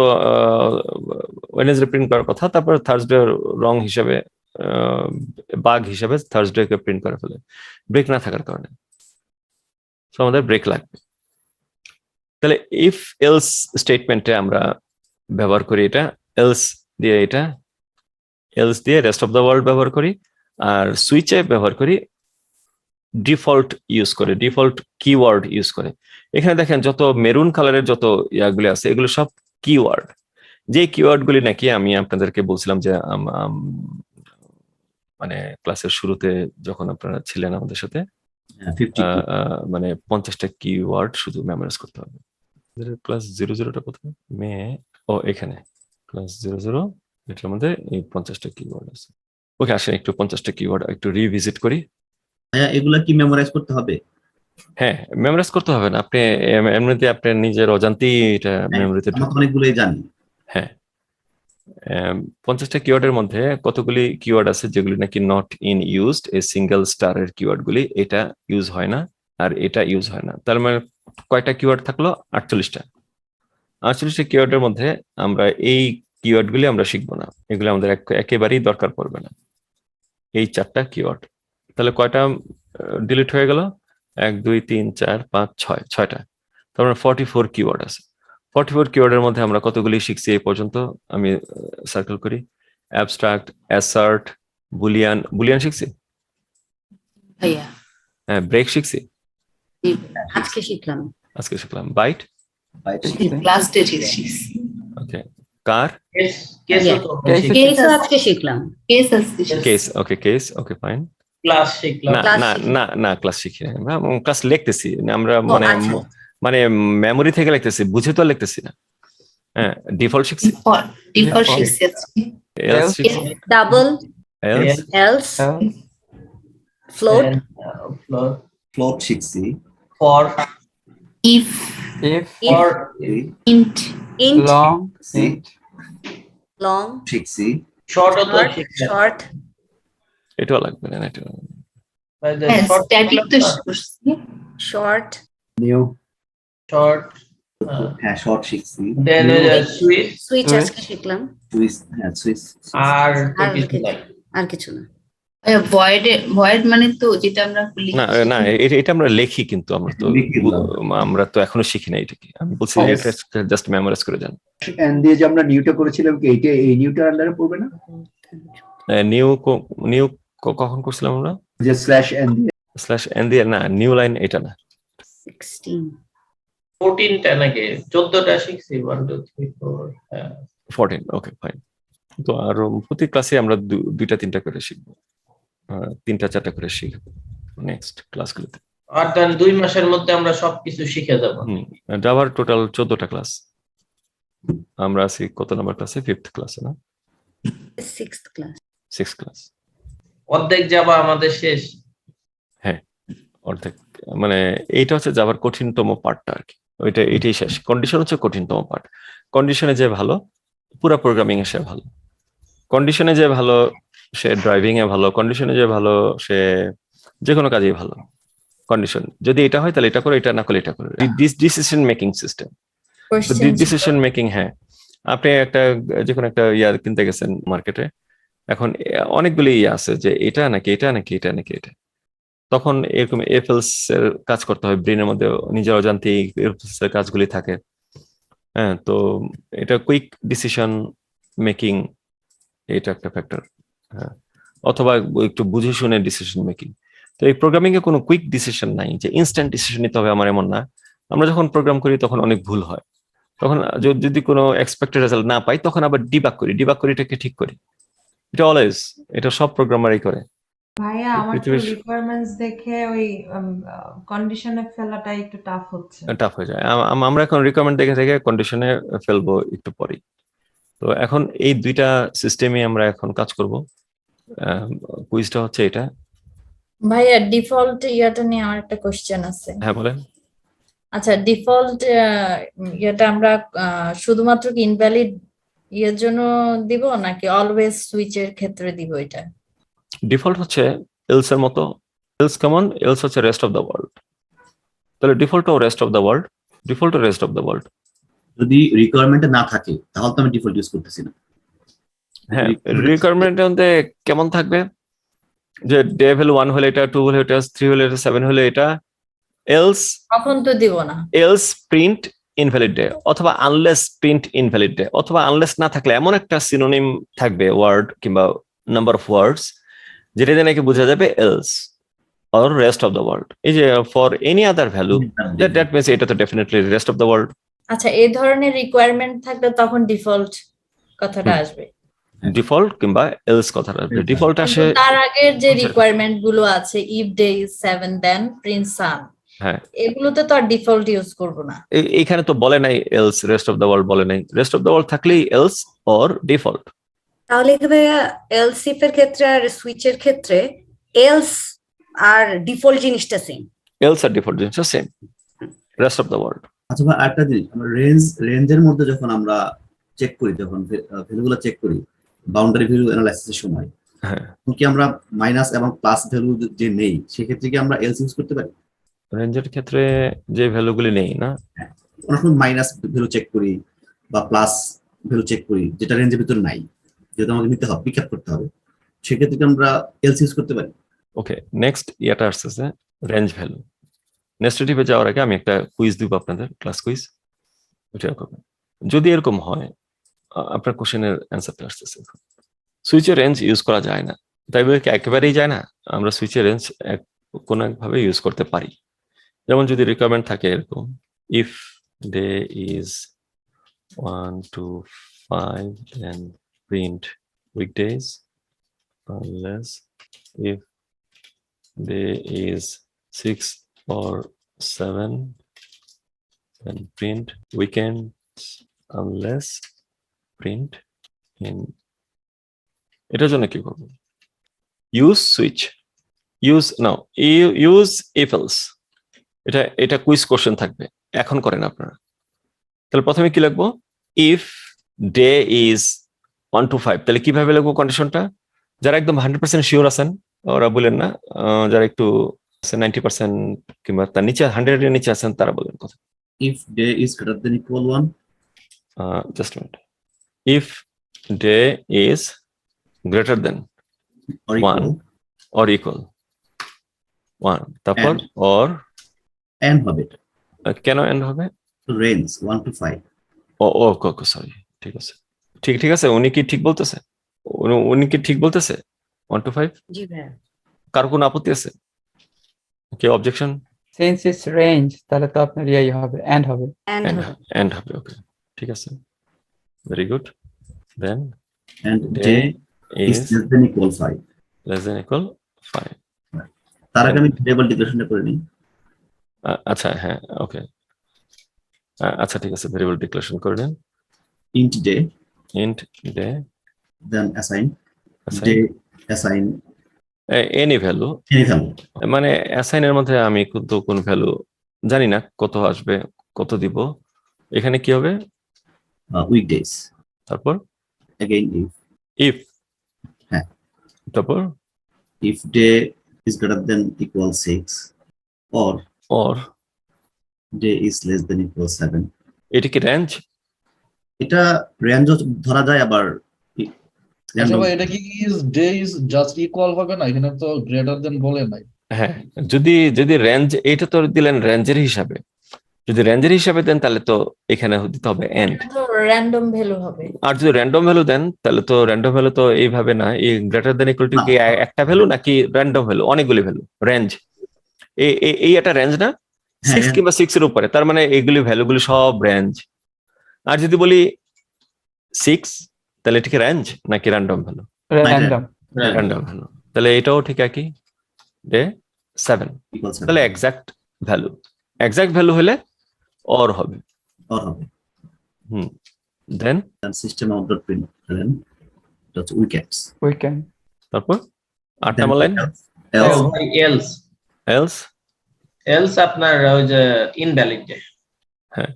ওয়েডনেসডে প্রিন্ট করার কথা, তারপর থার্সডে রং হিসাবে বাগ হিসাবে থার্সডে কে প্রিন্ট করে ফেলে ব্রেক না থাকার কারণে। সো আমাদের ব্রেক লাগবে। তাহলে ইফ এলস স্টেটমেন্টে আমরা ব্যবহার করি এটা, এলস দিয়ে এটা, এলস দিয়ে রেস্ট অফ দ্য ওয়ার্ল্ড ব্যবহার করি, আর সুইচে ব্যবহার করি ডিফল্ট ইউজ করে, ডিফল্ট কিওয়ার্ড ইউজ করে। এখানে দেখেন যত মেরুন কালারের যত ইয়াগুলি আছে এগুলো সব কিওয়ার্ড। যে কিওয়ার্ড গুলি নাকি আমি আপনাদেরকে বলছিলাম যে মানে ক্লাসের শুরুতে যখন আপনারা ছিলেন আমাদের সাথে, মানে 50টা কিওয়ার্ড শুধু মেমোরাইজ করতে হবে। ক্লাস 00টা কোথায়? এখানে ক্লাস 00 এটার মধ্যে এই 50টা কিওয়ার্ড আছে। ওকে, আসেন একটু 50টা কিওয়ার্ড একটু রিভিজিট করি। এগুলা কি মেমোরাইজ করতে হবে? হ্যাঁ, মেমোরাইজ করতে হবে না, আপনি এমনিতে আপনার নিজের অজান্তেই এটা মেমোরিতে অনেকগুলোই জানি। হ্যাঁ, 50টা কিওয়ার্ডের মধ্যে কতগুলি কিওয়ার্ড আছে যেগুলি নাকি নট ইন ইউজড, এই সিঙ্গেল স্টারের কিওয়ার্ড গুলি, এটা ইউজ হয় না আর এটা ইউজ হয় না। তার মানে কয়টা কিওয়ার্ড থাকলো? 48টা। 48টা কিওয়ার্ডের মধ্যে আমরা এই কিওয়ার্ড গুলি আমরা শিখবো না, এগুলো আমাদের একেবারেই দরকার পড়বে না। এই 4টা কিওয়ার্ড, তাহলে কয়টা ডিলিট হয়ে গেল? 1 2 3 4 5 6, 6টা। তার মানে 44 কিওয়ার্ড আছে। 44 কিওয়ার্ডের মধ্যে আমরা কতগুলি শিখছি এই পর্যন্ত? আমি সার্কেল করি। অ্যাবস্ট্রাক্ট, অ্যাসার্ট, বুলিয়ান শিখছি। ভাইয়া হ্যাঁ, ব্রেক শিখছি, আজকে শিখলাম। বাইট, ক্লাস টেস্ট শিখছি। ওকে। কার, কেসও আজকে শিখলাম। কেস, ওকে, কেস, ওকে, ফাইন। ক্লাস শিখলাম না ক্লাস শিখি না আমরা, ক্লাস লিখতেছি আমরা, মানে মেমোরি থেকে লিখতেছি, বুঝে তো লিখতেছি না। হ্যাঁ, ডিফল্ট শিখছি, ডাবল, এলস, ফ্লোট শিখছি, for, if, for, int, long শিখছি, শর্ট, এটাও লাগবে না, এটা স্ট্যাটিক তো শিখছি। শর্ট, নিউ, শর্ট, হ্যাঁ শর্ট শিখছি, দেন সুইচ আজকে শিখলাম। সুইচ, হ্যাঁ সুইচ, আর কিছু না। ভয়েড মানে তো যেটা আমরা না এটা আমরা লিখি, কিন্তু আমরা তো এখনো শিখি না এটা কি। আমি বলছি এটা জাস্ট মেমোরাইজ করে যান। এন্ড দিয়ে যে আমরা নিউটা করেছিলাম কি এইটা এই নিউটার আন্ডারে পড়বে না? নিউ কখন করছিলাম আমরা? যে স্ল্যাশ এন দিয়ে না, নিউ লাইন এটা না। 14টা নাকি 14টা শিখছি, 1 2 3 4, হ্যাঁ 14, ওকে, ফাইন। তো আর প্রতি ক্লাসে আমরা 2টা 3টা করে শিখবো, 3টা 4টা করে শিখবো নেক্সট ক্লাসগুলোতে। আর দেন 2 মাসের মধ্যে আমরা সবকিছু শিখে যাব। জাভার টোটাল 14টা ক্লাস। আমরা আছি কত নাম্বার ক্লাসে? 5th ক্লাসে না? 6th class. অর্ধেক জাভা আমাদের শেষ। হ্যাঁ, অর্ধেক মানে এইটা হচ্ছে জাভার কঠিনতম পার্টটা আর কি। এটাই শেষ। কন্ডিশন হচ্ছে কঠিনতম পার্ট। কন্ডিশনে যে ভালো, পুরা প্রোগ্রামিং এ সে ভালো। কন্ডিশনে যে ভালো সে ড্রাইভিং এ ভালো, কন্ডিশনে যে ভালো সে যে কোনো কাজেই ভালো। কন্ডিশন যদি এটা হয় তাহলে এটা করে, এটা না করলে এটা করে। Decision making system, decision making. হ্যাঁ, আপনি একটা যে কোনো একটা ইয়া কিনতে গেছেন মার্কেটে, এখন অনেকগুলি ইয়ে আছে যে এটা নাকি এটা নাকি এটা নাকি এটা, তখন এরকম এফএলস এর কাজ করতে হয়, ব্রেনের মধ্যে নিজের অজান্তেই এফএলস এর কাজগুলি থাকে। হ্যাঁ, তো এটা কুইক ডিসিশন মেকিং, এটা একটা ফ্যাক্টর। হ্যাঁ, অথবা একটু বুঝে শুনে ডিসিশন মেকিং। তো এই প্রোগ্রামিং এ কোনো কুইক ডিসিশন নাই যে ইনস্ট্যান্ট ডিসিশন নিতে হবে, আমার এমন না। আমরা যখন প্রোগ্রাম করি তখন অনেক ভুল হয়, তখন যদি কোনো এক্সপেক্টেড রেজাল্ট না পাই তখন আবার ডিবাগ করি এটাকে ঠিক করি। এটা অলওয়েজ, এটা সব প্রোগ্রামারই করে। ভাইয়া আমার তো রিকোয়ারমেন্টস দেখে ওই কন্ডিশনে ফেলাটা একটু টাফ হচ্ছে। টাফ হয়ে যায়। আমরা এখন রিকোয়ারমেন্ট দেখে থেকে কন্ডিশনে ফেলবো একটু পরেই। তো এখন এই দুইটা সিস্টেমে আমরা এখন কাজ করব। কুইজটা হচ্ছে এটা। ভাইয়া ডিফল্ট ইয়াটা নিয়ে আমার একটা কোশ্চেন আছে। হ্যাঁ বলেন। আচ্ছা, ডিফল্ট ইয়াটা আমরা শুধুমাত্র কি ইনভ্যালিড ইয়ের জন্য দিব নাকি অলওয়েজ সুইচের ক্ষেত্রে দিব? এটা ডিফল্ট হচ্ছে এলস এর মতো। এলস কেমন? এলস হচ্ছে রেস্ট অফ দ্য ওয়ার্ল্ড। তাহলে ডিফল্টও রেস্ট অফ দ্য ওয়ার্ল্ড, ডিফল্টও রেস্ট অফ দ্য ওয়ার্ল্ড। যদি রিকোয়ারমেন্টে না থাকে তাহলে তো আমি ডিফল্ট ইউজ করতেছি না। হ্যাঁ, রিকোয়ারমেন্টের মধ্যে কেমন থাকবে যে ডে ভ্যালু 1 হলে এটা, 2 হলে এটা, 3 হলে এটা, 7 হলে এটা। এলস তখন তো দিব না। এলস প্রিন্ট ইনভ্যালিড ডে, অথবা আনলেস প্রিন্ট ইনভ্যালিড ডে, অথবা আনলেস না থাকলে এমন একটা সিনোনিম থাকবে ওয়ার্ড কিংবা নাম্বার অফ ওয়ার্ডস যেটা দিয়ে নাকি বোঝা যাবে else or rest of the world. এই যে for any other value, that means এটা তো definitely rest of the world. আচ্ছা, এই ধরনের রিকোয়ারমেন্ট থাকলে তখন ডিফল্ট কথাটা আসবে, ডিফল্ট কিংবা এলস কথাটা আসবে। ডিফল্ট আসে তার আগের যে রিকোয়ারমেন্ট গুলো আছে, if day is 7 then print sun, হ্যাঁ, এগুলোতে তো আর ডিফল্ট ইউজ করব না। এইখানে তো বলে নাই else, rest of the world বলে নাই। রেস্ট অফ দ্য ওয়ার্ল্ড থাকলেই এলস অর ডিফল্ট। তাহলে ভাইয়া এলস ইফ এর ক্ষেত্রে আর সুইচের ক্ষেত্রে এলস আর ডিফল্ট জিনিসটা সেম। এলস আর ডিফল্ট জিনিসটা same, rest of the world. আচ্ছা ভাই, আরেকটা জিনিস, আমরা রেঞ্জের মধ্যে যখন আমরা চেক করি, যখন ভ্যালুগুলো চেক করি বাউন্ডারি ভ্যালু অ্যানালাইসিসের সময়, হ্যাঁ, কি আমরা মাইনাস এবং প্লাস ভ্যালু যে নেই সেক্ষেত্রে কি আমরা এলস ইউজ করতে পারি? রেঞ্জের ক্ষেত্রে যে ভ্যালুগুলি নেই না, অনেক সময় মাইনাস ভ্যালু চেক করি বা প্লাস ভ্যালু চেক করি যেটা রেঞ্জের ভিতরে নাই, যেটা আমাকে নিতে হবে, পিক আপ করতে হবে, সেক্ষেত্রে কি আমরা এলস ইউজ করতে পারি? ওকে, নেক্সট ইয়াটা আসতেছে রেঞ্জ ভ্যালু। নেক্সটিভে যাওয়ার আগে আমি একটা কুইজ দিব আপনাদের, ক্লাস কুইজ। ওটা করবেন। যদি এরকম হয়, আপনার কোশ্চেনের অ্যান্সারটা আসতেছে, সুইচের রেঞ্জ ইউজ করা যায় না, তাই বলে কি একেবারেই যায় না? আমরা সুইচের রেঞ্জ কোনো একভাবে ইউজ করতে পারি। যেমন যদি রিকোয়ারমেন্ট থাকে এরকম, if day is 1 to 5 then print weekdays, unless if day is 6 or 7 then print weekends, unless print in। এটার জন্য কি করব? Use switch, use if else. এটা কুইজ কোশ্চেন থাকবে, এখন করেন আপনারা। তাহলে প্রথমে কি লিখবো? ইফ ডে ইজ 1 to 5, তাহলে কিভাবে লিখবো কন্ডিশনটা? যারা একদম 100% শিওর আছেন ওরা বলেন না, যারা একটু 90% কিংবা তার নিচে 100 এর নিচে আছেন তারা বলেন কথা। If day is greater than equal 1, just minute. If day is greater than 1 or equal 1, তারপর or এন্ড হবে। কেন এন্ড হবে? Range 1 to 5। ও সরি, ঠিক আছে, ঠিক আছে। উনি কি ঠিক বলতেছে? উনি কি ঠিক বলতেছে 1 to 5? জি ভাই। কার কোনো আপত্তি আছে? কি অবজেকশন? সিন্স ইটস রেঞ্জ, তাহলে তো আপনার ইয়াই হবে, এন্ড হবে। এন্ড হবে, ওকে, ঠিক আছে, very good. Then and day is less than equal 5, less than equal 5। তার আগে আমি ভেরিয়েবল ডিক্লারেশনটা করে নিই। আচ্ছা, হ্যাঁ, ওকে, আচ্ছা, ঠিক আছে, ভেরিয়েবল ডিক্লারেশন করে দেন। Int day then then assign day, assign any value, মানে অ্যাসাইনের মধ্যে আমি কিন্তু কোন ভ্যালু জানি না কত আসবে, কত দিব, এখানে কি হবে উইকডেজ, তারপর again ইফ, হ্যাঁ, তারপর if day is greater than equal 6 or or, day is less than equal 7. এটা কি রেঞ্জ? এটা রেঞ্জ ধরা যায়, আবার আচ্ছা ভাই, এটা কি ডে ইজ জাস্ট ইকুয়াল হবে না? এখানে তো গ্রেটার দেন বলে নাই। হ্যাঁ, যদি রেঞ্জ, এটা তো দিলেন রেঞ্জের হিসাবে, যদি রেঞ্জের হিসাবে দেন তাহলে তো এখানে দিতে হবে এন্ড। তো র্যান্ডম ভ্যালু হবে। আর যদি র্যান্ডম ভ্যালু দেন তাহলে তো র্যান্ডম ভ্যালু তো এইভাবে না, এই গ্রেটার দেন ইকুয়াল টু কি একটা ভ্যালু নাকি র্যান্ডম ভ্যালু অনেকগুলি ভ্যালু? রেঞ্জ, এই একটা রেঞ্জ না, 6 কিংবা 6 এর উপরে, তার মানে এইগুলি ভ্যালুগুলি সব রেঞ্জ। আর যদি বলি 6 তাহলে এটা কি রেঞ্জ নাকি random value? Random. Random value, তাহলে এটাও ঠিক একই, ডে 7, তাহলে এক্সাক্ট ভ্যালু। এক্সাক্ট ভ্যালু হলে অর হবে, then system out dot print dot wickets, weekend. তারপর 8 number line else, else, else আপনার ওই যে ইনভ্যালিড ডে। হ্যাঁ,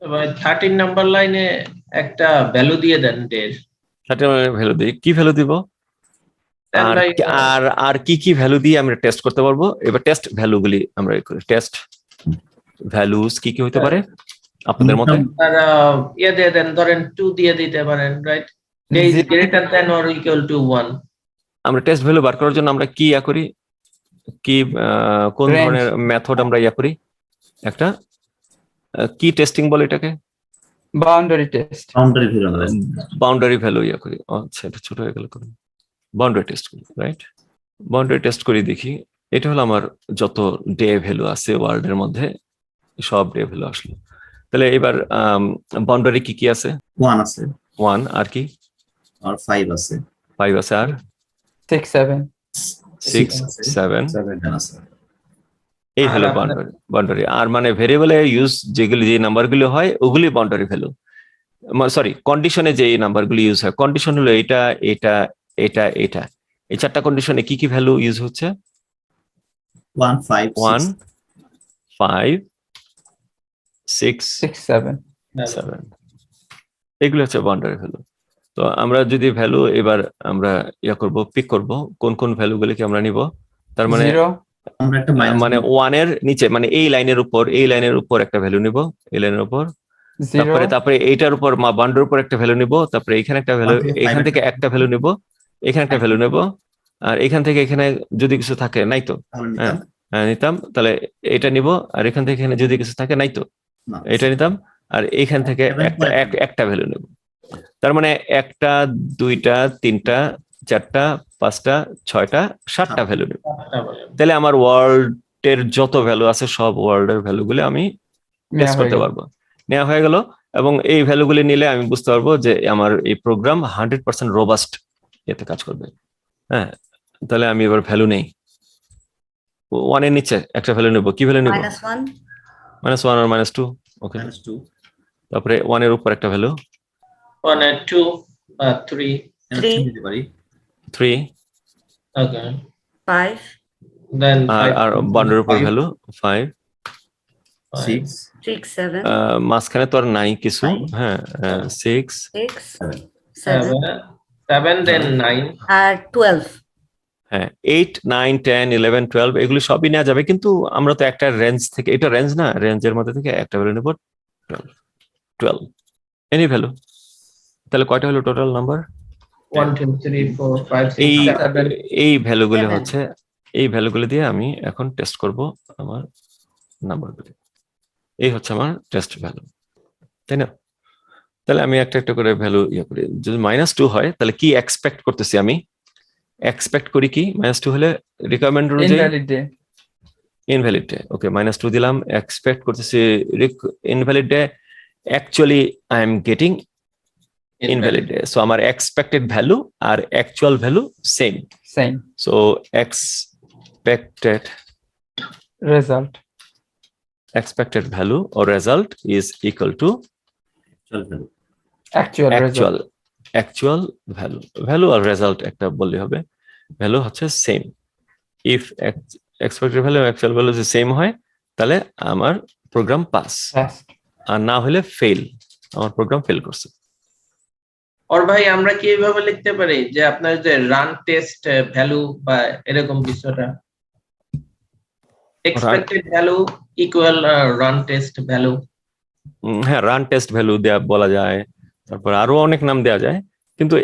এবার 13 নাম্বার লাইনে একটা ভ্যালু দিয়ে দেন ডের। 13 ভ্যালু দিই, কি ভ্যালু দিব? আর কি ভ্যালু দিয়ে আমরা টেস্ট করতে পারবো? এবার টেস্ট ভ্যালুগুলি আমরা করি, টেস্ট ভ্যালুস কি কি হতে পারে আপনাদের মতে? আর ইয়ে দিয়ে দেন, ধরেন 2 দিয়ে দিতে পারেন, right? Day is greater than or equal to 1। আমরা টেস্ট ভ্যালু বার করার জন্য আমরা কি করি, কি কোন Range. ধরনের মেথড আমরা করি? একটা কি টেস্টিং বলে এটাকে? Boundary test. বাউন্ডারি ভ্যালু করি। আচ্ছা, এটা ছোট হয়ে গেল, করুন বাউন্ডারি টেস্ট করি, রাইট? বাউন্ডারি টেস্ট করি, দেখি এটা হলো আমার যত ডে ভ্যালু আছে ওয়ার্ল্ডের মধ্যে, সব ডে ভ্যালু আসলো। তাহলে এবার বাউন্ডারি কি কি আছে? 1 আছে, 1, আর কি? আর 5 আছে, 5 আছে, আর 6 7 6 7 আছে। এই হলো বাউন্ডারি। আর মানে ভেরিয়েবলে ইউজ যেগুলি, যে নাম্বারগুলো হয় ওগুলি বাউন্ডারি ভ্যালু, সরি কন্ডিশনে যে নাম্বারগুলি ইউজ হয়। কন্ডিশন হলো এটা এটা এটা এটা, এই 4টা কন্ডিশনে কি কি ভ্যালু ইউজ হচ্ছে? 1 5 1 5 6 6 7 7, এগুলো হচ্ছে বাউন্ডারি ভ্যালু। তো আমরা যদি ভ্যালু এবার আমরা করব, পিক করব, কোন কোন ভ্যালুগুলিকে আমরা নিব, তার মানে 0 আমরা একটা মানে 1 এর নিচে, মানে এই লাইনের উপর একটা ভ্যালু নিব, এই লাইনের উপর, 0 তারপরে এইটার উপর বাউন্ডারির উপর একটা ভ্যালু নিব, তারপরে এখানে একটা ভ্যালু, এখান থেকে একটা ভ্যালু নিব, এখানে একটা ভ্যালু নেব, আর এখান থেকে এখানে যদি কিছু থাকে, নাই তো নিতাম, তাহলে এটা নিব, আর এখান থেকে এখানে যদি কিছু থাকে, নাই তো এটা নিতাম, আর এখান থেকে একটা ভ্যালু নেব। তার মানে 1টা 2টা 3টা 4টা 5টা 6টা 7টা ভ্যালু নেব। তাহলে আমার ওয়ার্ল্ডের যত ভ্যালু আছে সব ওয়ার্ল্ডের ভ্যালুগুলো আমি টেস্ট করতে পারবো, নেওয়া হয়ে গেল। এবং এই ভ্যালুগুলি নিলে আমি বুঝতে পারবো যে আমার এই প্রোগ্রাম 100% রোবাস্ট এতে কাজ করবে। হ্যাঁ, তাহলে আমি এবার ভ্যালু নেই, 1 এর নিচে একটা ভ্যালু নেব, কি ভ্যালু নেব? -1 -1 আর -2, ওকে। তারপরে 1 এর উপর একটা ভ্যালু, 1 and 2 3 3, ওকে, 5 দেন আর বাউন্ডারির উপর ভ্যালু 5 6 6 7 মাঝখানে তো আর নাই কিছু। হ্যাঁ, 6 7 7 দেন 9 আর 12। হ্যাঁ, 8 9 10 11 12 এগুলো সবই নেওয়া যাবে, কিন্তু আমরা তো একটা রেঞ্জ থেকে, এটা রেঞ্জ না, রেঞ্জের মধ্যে থেকে একটা ভ্যালু নেব, 12 এনি ভ্যালু। তাহলে কয়টা হলো টোটাল নাম্বার? 1 2 3 4 5 6 7। এই ভ্যালুগুলো হচ্ছে, এই ভ্যালুগুলো দিয়ে আমি এখন টেস্ট করব আমার নাম্বারগুলো। এই হচ্ছে আমার টেস্ট ভ্যালু, তাই না? তাহলে আমি একটা একটা করে ভ্যালু করি। যদি -2 হয় তাহলে কি এক্সপেক্ট করতেছি? আমি এক্সপেক্ট করি কি, -2 হলে রিকোয়ারমেন্ট অনুযায়ী ইনভ্যালিড ডে। ওকে, -2 দিলাম, এক্সপেক্ট করতেছি invalid day, actually I am getting invalid day. So আমার expected value R actual value same. So expected value or result is equal to actual value. Value or result একটা বললে হবে। Value হচ্ছে same. If expected value actual value যদি same হয় তাহলে আমার programme pass, আর না হলে ফেল, আমার প্রোগ্রাম ফেল করছে। ওর ভাই আমরা কি এইভাবে লিখতে পারি যে আপনার যে রান টেস্ট ভ্যালু বা এরকম কিছুটা, expected value equal run test value? হ্যাঁ, রান টেস্ট ভ্যালু দেয়া বলা যায়, তারপর আরো অনেক নাম দেওয়া যায়, কিন্তু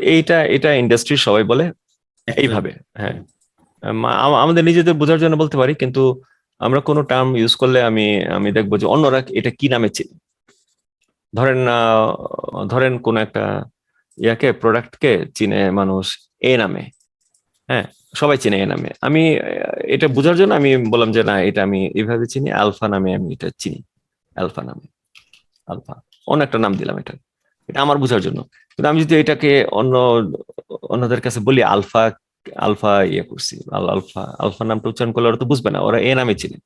এটা ইন্ডাস্ট্রি সবাই বলে এইভাবে। হ্যাঁ, আমাদের নিজেদের বোঝার জন্য বলতে পারি, কিন্তু আমরা কোনো টার্ম ইউজ করলে আমি দেখবো যে অন্যরা এটা কি নামে চিনি। ধরেন কোন একটা ইয়াকে, প্রোডাক্টকে চিনে মানুষ এ নামে, হ্যাঁ সবাই চিনে এ নামে, আমি এটা বোঝার জন্য আমি বললাম যে না, এটা আমি এইভাবে চিনি, আলফা নামে আমি এটা চিনি, আলফা নামে, আলফা অন্য একটা নাম দিলাম, এটা আমার বোঝার জন্য। কিন্তু আমি যদি এটাকে অন্যদের কাছে বলি আলফা আলফা ইয়ে করছি, আলফা আলফা নামটা উচ্চারণ করলে ওরা তো বুঝবে না, ওরা এ নামে চিনে।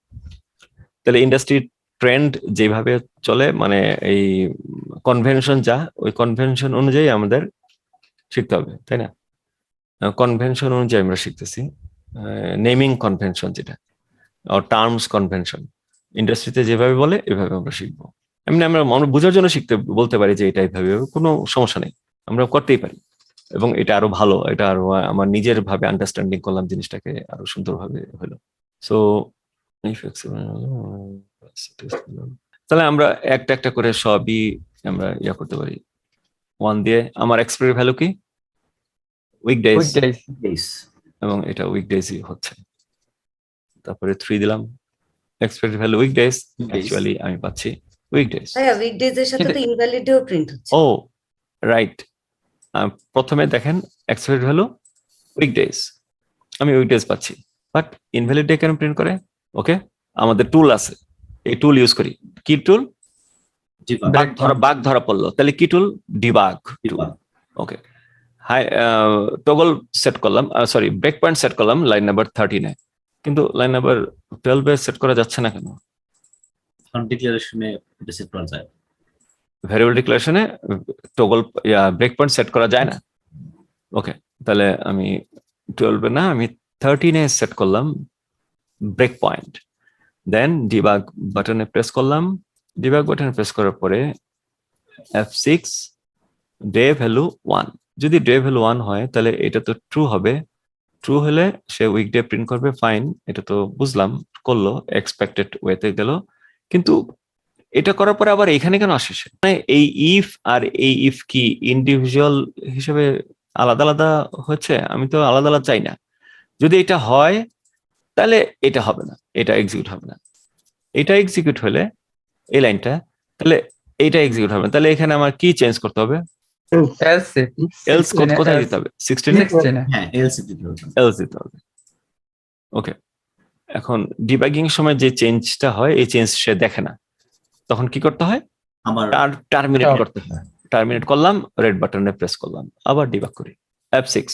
তাহলে ইন্ডাস্ট্রি ট্রেন্ড যেভাবে চলে, মানে এই কনভেনশন যা, ওই কনভেনশন অনুযায়ী আমাদের শিখতে হবে, তাই না? কনভেনশন অনুযায়ী আমরা শিখতেছি, নেমিং কনভেনশন যেটা, টার্মস কনভেনশন ইন্ডাস্ট্রিতে যেভাবে বলে এভাবে আমরা শিখবো। এমনি আমরা বোঝার জন্য বলতে পারি যে এটা এইভাবে, কোনো সমস্যা নেই, আমরা করতেই পারি। এবং এটা আরো ভালো, এটা আরো আমার নিজের ভাবে আন্ডারস্ট্যান্ডিং করলাম জিনিসটাকে, আরো সুন্দরভাবে হলো। সো তাহলে আমরা একটা একটা করে সবই আমরা ইয়া করতে পারি। 1 দিয়ে আমার এক্সপেক্টেড ভ্যালু কি? উইকডেজ, এবং এটা উইকডেজই হচ্ছে। তারপরে 3 দিলাম, এক্সপেক্টেড ভ্যালু উইকডেজ, অ্যাকচুয়ালি আমি পাচ্ছি উইকডেজ। হ্যাঁ, উইকডেজ এর সাথে তো ইনভ্যালিডও প্রিন্ট হচ্ছে। ও রাইট, প্রথমে দেখেন এক্সপেক্টেড ভ্যালু উইকডেজ, আমি উইকডেজ পাচ্ছি, বাট ইনভ্যালিড ডে কেন প্রিন্ট করে? ওকে, আমাদের টুল আছে, এই টুল ইউজ করি। কি টুল? বাগ ধরা পড়লো, তাহলে কি টুল? ডিবাগ টুল। ওকে, হাই টগল সেট করলাম, সরি ব্রেক পয়েন্ট সেট করলাম লাইন নাম্বার 13-এ, কিন্তু লাইন নাম্বার 12-এ সেট করা যাচ্ছে না কেন? ডিক্লারেশনে এটা সেট করা যায়, ভ্যারিয়েবল ডিক্লারেশনে টগল ব্রেক পয়েন্ট সেট করা যায় না। ওকে, তাহলে আমি 12-এ না, আমি 13-এ সেট করলাম ব্রেক পয়েন্ট, দেন ডিবাগ বাটনে প্রেস করলাম। ডিবাগ বাটনে প্রেস করার পরে F6 ডে ভ্যালু 1, যদি ডে ভ্যালু 1 হয় তাহলে এটা তো ট্রু হবে, ট্রু হলে সে উইকডে প্রিন্ট করবে, ফাইন, এটা তো বুঝলাম, করলো, এক্সপেক্টেড ওয়েতে গেল। কিন্তু এটা করার পরে আবার এখানে কেন আসে সে? মানে এই ইফ আর এই ইফ কি ইন্ডিভিজুয়াল হিসেবে আলাদা আলাদা হচ্ছে? আমি তো আলাদা আলাদা চাই না। যদি এটা হয় তাহলে এটা হবে না, এটা এক্সিকিউট হবে না। এটা এক্সিকিউট হলে এই লাইনটা, তাহলে এইটা এক্সিকিউট হবে না। তাহলে এখানে আমার কি চেঞ্জ করতে হবে? এলস কোথায় দিতে হবে? 16 হ্যাঁ এলস দিতে হবে। ওকে, এখন ডিবাগিং সময় যে চেঞ্জটা হয়, এই চেঞ্জ সে দেখে না, তখন কি করতে হয়? আমার টার্মিনেট করতে হয়। টার্মিনেট করলাম, রেড বাটনে প্রেস করলাম, আবার ডিবাগ করি। F6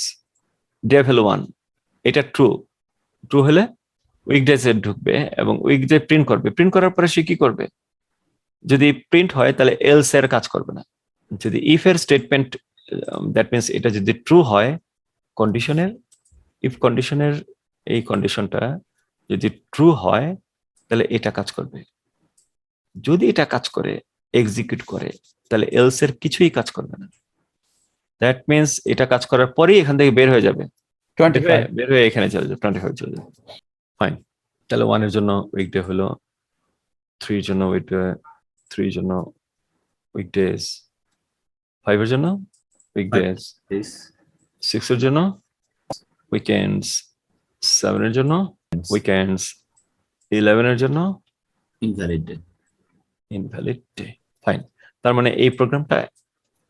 ডে ভ্যালু 1, এটা ট্রু, ট্রু হলে উইকডেজে ঢুকবে এবং উইকডে প্রিন্ট করবে। প্রিন্ট করার পরে সে কি করবে? যদি প্রিন্ট হয় তাহলে এলস এর কাজ করবে না। যদি ইফ এর স্টেটমেন্ট, দ্যাট মিনস এটা যদি ট্রু হয়, কন্ডিশনের, ইফ কন্ডিশনের এই কন্ডিশনটা যদি ট্রু হয় তাহলে এটা কাজ করবে। যদি এটা কাজ করে, এক্সিকিউট করে, তাহলে এলস এর কিছুই কাজ করবে না। দ্যাট মিনস এটা কাজ করার পরেই এখান থেকে বের হয়ে যাবে, 25 বের হয়ে এখানে চলে যাবে, 25 চলে যাবে। ফাইন, তাহলে 1 এর জন্য উইকডে হলো, 3 এর জন্য উইকডে, 3 এর জন্য উইকডেজ, 5 এর জন্য উইকডেজ, 6 এর জন্য উইকেন্ডস, 7 এর জন্য উইকেন্ডস, 11 এর জন্য ইনভ্যালিড ডে। ফাইন, তার মানে এই প্রোগ্রামটা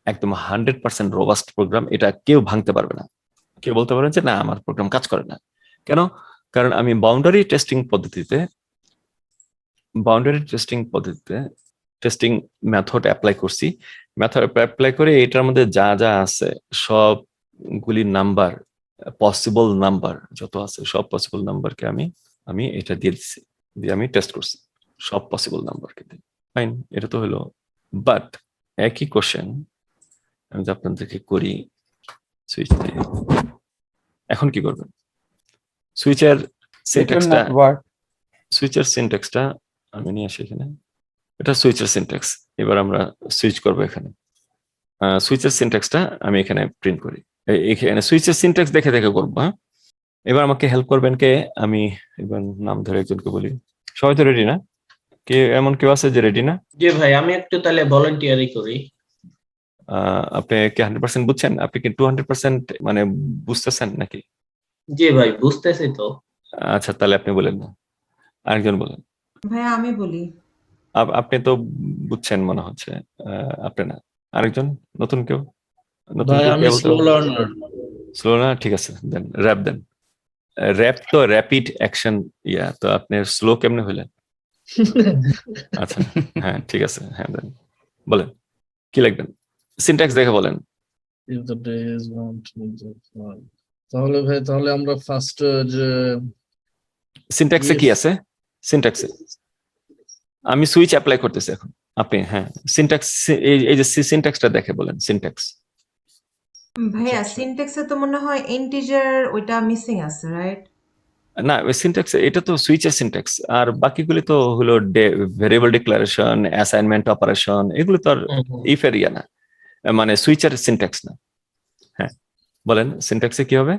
একদম 100% রোবাস্ট প্রোগ্রাম, এটা কেউ ভাঙতে পারবে না। কেউ বলতে পারেন যে না আমার প্রোগ্রাম কাজ করে না, কেন? কারণ আমি বাউন্ডারি টেস্টিং পদ্ধতিতে টেস্টিং মেথড অ্যাপ্লাই করছি। মেথড অ্যাপ্লাই করে এটার মধ্যে যা যা আছে সবগুলি নাম্বার, পসিবল নাম্বার যত আছে সব পসিবল নাম্বারকে আমি এটা দিয়ে দিচ্ছি, দিয়ে আমি টেস্ট করছি সব পসিবল নাম্বারকে দিয়ে। ফাইন, এটা তো হলো। বাট একই কোশ্চেন আমি যে আপনাদেরকে করি সুইচ দিয়ে, এখন কি করবেন? সুইচের It will সিনট্যাক্সটা not work. সুইচের সিনট্যাক্সটা আমি নিয়ে আসি এখানে। এটা সুইচের সিনট্যাক্স। এবার আমরা সুইচ করব এখানে। সুইচের সিনট্যাক্সটা আমি এখানে প্রিন্ট করি। এখানে সুইচের সিনট্যাক্স দেখে দেখে করবো। হ্যাঁ, এবার আমাকে হেল্প করবেন কে? আমি এবার নাম ধরে একজনকে বলি। সবাই তো রেডি না? কে এমন কেউ আছে যে রেডি না? জি ভাই, আমি একটু তাহলে ভলান্টিয়ারই করি। আপনি কি 100% বুঝছেন? আপনি কি 200% মানে বুঝতেছেন নাকি? জি ভাই, বুঝতেছি তো। আচ্ছা, তাহলে আপনি বলেন না, আরেকজন বলেন। ভাইয়া আমি বলি। আপনি তো বুঝছেন মনে হচ্ছে। আপনি না, আরেকজন নতুন কেউ? নতুন ভাই কেউ আমি কে বলতে স্লো লার্নার। স্লো না? ঠিক আছে, দেন র্যাপ দেন। র্যাপ তো র্যাপিড অ্যাকশন ইয়া, তো আপনি স্লো কেমনে হইলেন? আচ্ছা, হ্যাঁ ঠিক আছে, হ্যাঁ দেন, বলেন কি লিখবেন, সিনট্যাক্স দেখে বলেন। If the day is 1, 2, 3, 4. তাহলে ভাই তাহলে আমরা ফার্স্ট যে সিনট্যাক্সে কি আছে? সিনট্যাক্সে আমি সুইচ অ্যাপ্লাই করতেছি এখন। আপনি হ্যাঁ সিনট্যাক্স, এই যে সিনট্যাক্সটা দেখে বলেন সিনট্যাক্স। ভাইয়া সিনট্যাক্সে তো মনে হয় ইন্টিজার ওইটা মিসিং আছে, রাইট? না, ওই সিনট্যাক্স এটা তো সুইচের সিনট্যাক্স, আর বাকিগুলি তো হলো ভেরিয়েবল ডিক্লারেশন, অ্যাসাইনমেন্ট অপারেশন, এগুলো তো আর ইফ এর ইয়া না, মানে সুইচের সিনট্যাক্স না। হ্যাঁ বলেন সিনট্যাক্সে কি হবে?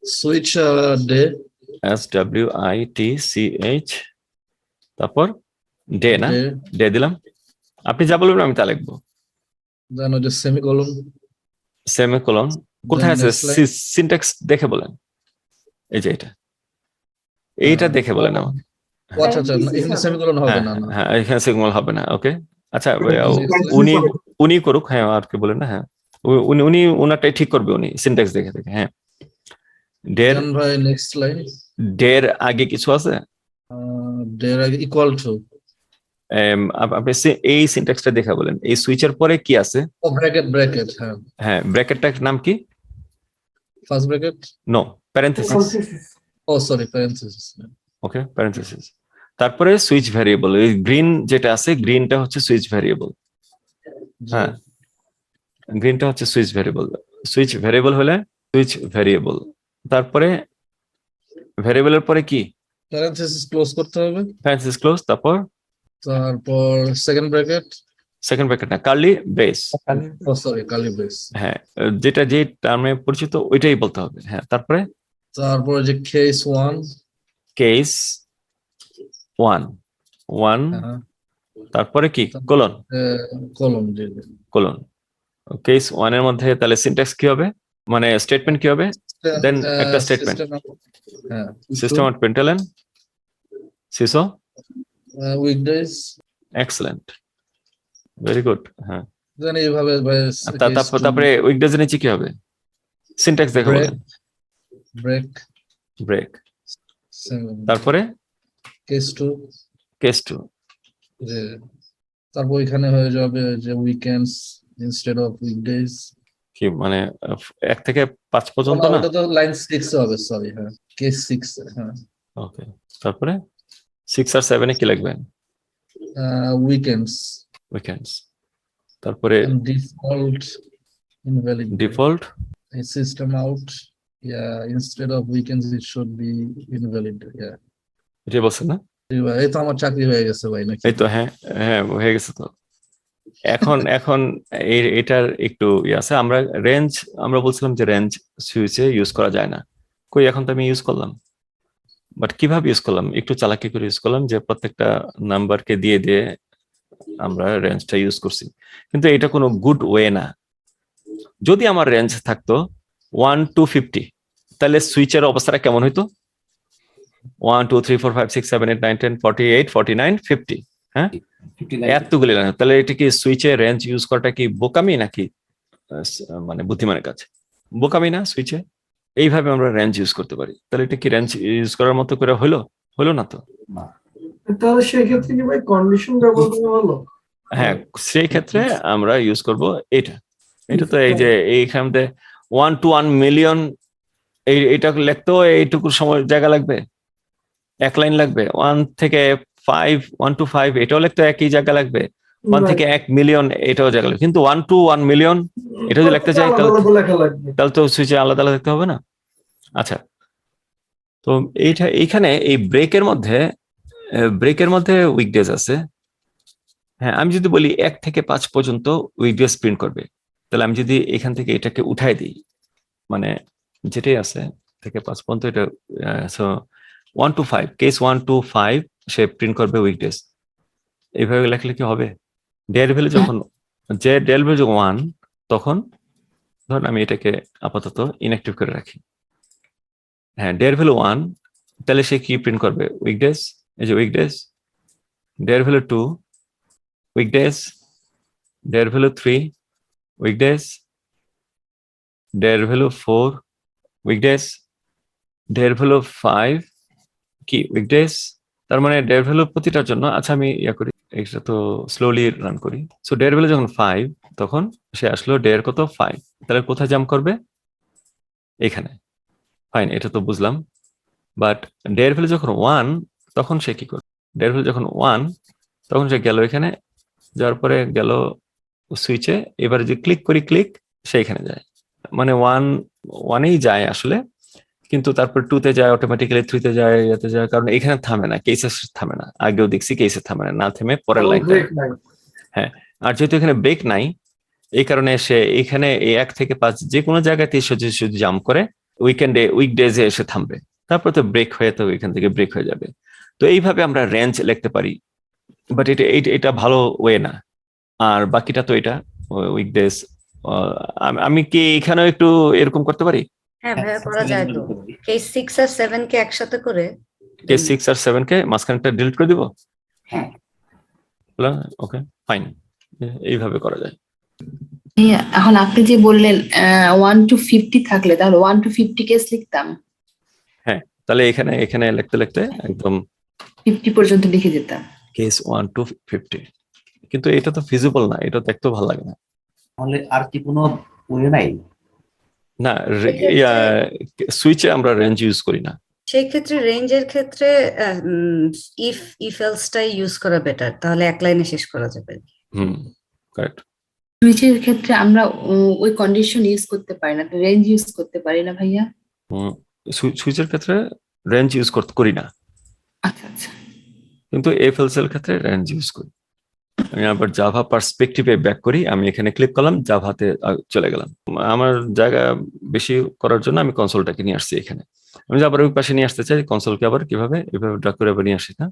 সুইচ ডে, SWITCH, তারপর ডে না? ডে, ডে দিলাম, আপনি যা বলবেন আমি তা লিখবো। দেন ওই যে সেমিকোলন, সেমিকোলন কোথায় আছে? next line. সিনট্যাক্স দেখে বলেন, এই যে এটা, এইটা দেখে বলেন আমাকে। আচ্ছা আচ্ছা, এখানে সেমিকোলন হবে হ্যাঁ না না। হ্যাঁ, এখানে সেমিকোলন হবে না। ওকে আচ্ছা, Next উনি উনি করুক, হ্যাঁ আর কি বলেন না, হ্যাঁ উনি উনি ওনারটাই ঠিক করবে, উনি সিনট্যাক্স দেখে দেখে। হ্যাঁ, ডের দেন ভাই নেক্সট লাইন, ডের আগে কিছু আছে? ডের আগে ইকুয়াল টু, আপনি এই সিনট্যাক্সটা দেখে বলেন, এই সুইচের পরে কি আছে? ও ব্র্যাকেট ব্র্যাকেট, হ্যাঁ হ্যাঁ, ব্র্যাকেটটার নাম কি? First bracket, no, parenthesis. Oh sorry parenthesis. Okay, parenthesis. তারপরে সুইচ ভ্যারিয়েবল, এই গ্রিন যেটা আছে, গ্রিনটা হচ্ছে সুইচ ভ্যারিয়েবল। হ্যাঁ, গ্রিনটা হচ্ছে সুইচ ভ্যারিয়েবল। সুইচ ভ্যারিয়েবল হলে সুইচ ভ্যারিয়েবল, তারপরে ভ্যারিয়েবলের পরে কি? প্যারেনথেসিস ক্লোজ করতে হবে, প্যারেনথেসিস ক্লোজ, তারপর সেকেন্ড ব্র্যাকেট, সেকেন্ড ব্র্যাকেট না, curly brace. Oh sorry curly brace, হ্যাঁ, যেটা যে টার্মে পরিচিত ওইটাই বলতে হবে। হ্যাঁ, তারপরে যে কেস 1, কেস 1, তারপরে কি? কোলন, কলম, জি কোলন। কেস 1 এর মধ্যে তাহলে সিনট্যাক্স কি হবে, মানে স্টেটমেন্ট কি হবে? দেন একটা স্টেটমেন্ট, সিস্টেম অফ পেন্টালেন সিসো উইকডেজ, এক্সেলেন্ট, ভেরি গুড। হ্যাঁ, দেন এইভাবে তারপরে উইকডেজ নিচে কি হবে? সিনট্যাক্স দেখে বলেন। ব্রেক, ব্রেক, তারপরে কেস 2, কেস 2, যে তারপর এখানে হয়ে যাবে যে উইকেন্ডস ইনস্টেড অফ উইকডেজ। কি মানে 1 থেকে 5 পর্যন্ত না? ওটা তো লাইন 6 হবে, সরি, হ্যাঁ কেস 6, হ্যাঁ। ওকে, তারপরে 6 আর 7 এ কি লিখবেন? উইকেন্ডস, উইকেন্ডস, তারপরে default invalid, default system out, instead of weekends it should be invalid. এটা বলছেন না? এই তো আমার চাকরি হয়ে গেছে ভাই নাকি? এই তো, হ্যাঁ হ্যাঁ হয়ে গেছে তো। এখন এটার একটু ইয়ে আছে, আমরা রেঞ্জ, আমরা বলছিলাম যে রেঞ্জ সুইচে ইউজ করা যায় না, কই এখন তো আমি ইউজ করলাম। বাট কিভাবে ইউজ করলাম? একটু চালাকি করে ইউজ করলাম, যে প্রত্যেকটা নাম্বারকে দিয়ে দিয়ে আমরা রেঞ্জটা ইউজ করছি, কিন্তু এটা কোনো গুড ওয়ে না। যদি আমার রেঞ্জ থাকতো 1 to 50, তাহলে সুইচের অবস্থাটা কেমন হইতো? 1 2 3 4 5 6 7 8 9 10 48 49 50, হ্যাঁ এতগুলি লাইন। তাহলে এটা কি সুইচে রেঞ্জ ইউজ করাটা কি বোকামি নাকি মানে বুদ্ধিমানের কাছে? বোকামি না সুইচে, এইভাবে আমরা রেঞ্জ ইউজ করতে পারি। তাহলে এটা কি রেঞ্জ ইউজ করার মতো করে হলো না তো? তাহলে সেই ক্ষেত্রে কি ভাই কন্ডিশন ব্যবহার করা ভালো? হ্যাঁ, সেই ক্ষেত্রে আমরা ইউজ করব এটা তো এই যে এইখানে 1 to 1 মিলিয়ন, এইটা লিখতেও এইটুকু সময় জায়গা লাগবে, 1 লাইন লাগবে। 1 থেকে 1 to 5 এটাও লিখতে একই জায়গা লাগবে। 1 থেকে 1 মিলিয়ন এটাও জায়গা লাগবে, কিন্তু 1 to 1 মিলিয়ন এটা যদি লিখতে চাই তাহলে তো সুইচে আলাদা আলাদা দেখতে হবে না? আচ্ছা, তো এইখানে এই ব্রেকের মধ্যে উইকডেজ আছে। হ্যাঁ, আমি যদি বলি 1 থেকে 5 পর্যন্ত উইকডেজ প্রিন্ট করবে, তাহলে আমি যদি এখান থেকে এটাকে উঠাই দিই, মানে যেটাই আছে থেকে 5 পর্যন্ত, এটা 1 to 5, case 1 to 5 say print করবে উইকডেজ। এইভাবে লেখলে কি হবে? ডের ভ্যালু যখন 1, তখন ধরুন আমি এটাকে আপাতত ইনঅ্যাক্টিভ করে রাখি। হ্যাঁ, ডের ভ্যালু 1, তাহলে সে কি প্রিন্ট করবে? উইকডেজ। এই যে উইকডেজ। ডের ভ্যালু 2, উইকডেজ। ডের ভ্যালু 3, উইকডেজ। ডের ভ্যালু 4, উইকডেজ। ডের ভ্যালু 5 কি? উইকডেজ। তার মানে ডের ভ্যালু প্রতিটার জন্য, আচ্ছা আমি করি, এটা তো স্লোলি রান করি। সো ডের ভ্যালু যখন 5, তখন সে আসলো ডের কত? 5। তাহলে কোথায় জাম্প করবে? এখানে। ফাইন, এটা তো বুঝলাম। বাট ডের ভ্যালু যখন 1, তখন সে কি করবে? ডের ভ্যালু যখন 1, তখন সে গেল এখানে, যাওয়ার পরে গেল সুইচে। এবারে যে ক্লিক করি, সে এখানে যায়, মানে 1-1-এই যায় আসলে, কিন্তু তারপর 2-তে যায় অটোমেটিক্যালি, 3-তে যায়, এতে যায়, কারণ এখানে থামে না, কেসে থামে না। আগেও দেখছি কেসে থামে না, থেমে পরের লাইন। হ্যাঁ, আর যেহেতু এখানে ব্রেক নাই, এই কারণে সে এখানে 1 থেকে 5 যে কোনো জায়গাতে শুধু জাম্প করে, উইকডেজে এসে থামবে, তারপর তো ব্রেক হয়ে, তো এখান থেকে ব্রেক হয়ে যাবে। তো এইভাবে আমরা রেঞ্জ লিখতে পারি, বাট এটা ভালো ওয়ে না। আর বাকিটা তো এটা উইকডেজ। আমি কি এখানেও একটু এরকম করতে পারি? হ্যাঁ ভাইয়া, করা যায় তো। কেস 6 আর 7 কে একসাথে করে, কেস 6 আর 7 কে মাঝখানটা ডিলিট করে দিব। হ্যাঁ। ওকে, ফাইন, এইভাবে করা যায়। এখন আপনি যে বললেন 1 to 50 থাকলে, তাহলে 1 to 50 কেস লিখতাম। হ্যাঁ, তাহলে এখানে লিখতে একদম 50 পর্যন্ত লিখে দিতাম। Case 1 to 50। কিন্তু এটা তো ফিজিবল না, এটা দেখতেও ভালো লাগে না। তাহলে আর কি কোনো ওয়ে নাই? না, সুইচে আমরা রেঞ্জ ইউজ করি না। সেই ক্ষেত্রে রেঞ্জের ক্ষেত্রে ইফ এলসটাই ইউজ করা বেটার, তাহলে এক লাইনে শেষ করা যাবে। কারেক্ট। সুইচের ক্ষেত্রে আমরা ওই কন্ডিশন ইউজ করতে পারি না, রেঞ্জ ইউজ করতে পারি না ভাইয়া। সুইচের ক্ষেত্রে রেঞ্জ ইউজ করি না। আচ্ছা আচ্ছা। কিন্তু এফ এলস এর ক্ষেত্রে রেঞ্জ ইউজ করি। আমি আবার জাভা পার্সপেক্টিভে ব্যাক করি, আমি এখানে ক্লিক করলাম, জাভাতে চলে গেলাম। আমার জায়গা বেশি করার জন্য আমি কনসোলটাকে নিয়ে আসছি এখানে। আমি আবার ওই পাশে নিয়ে আসতে চাই কনসোলকে, আবার কিভাবে এভাবে ড্র্যাগ করে আবার নিয়ে আসি না।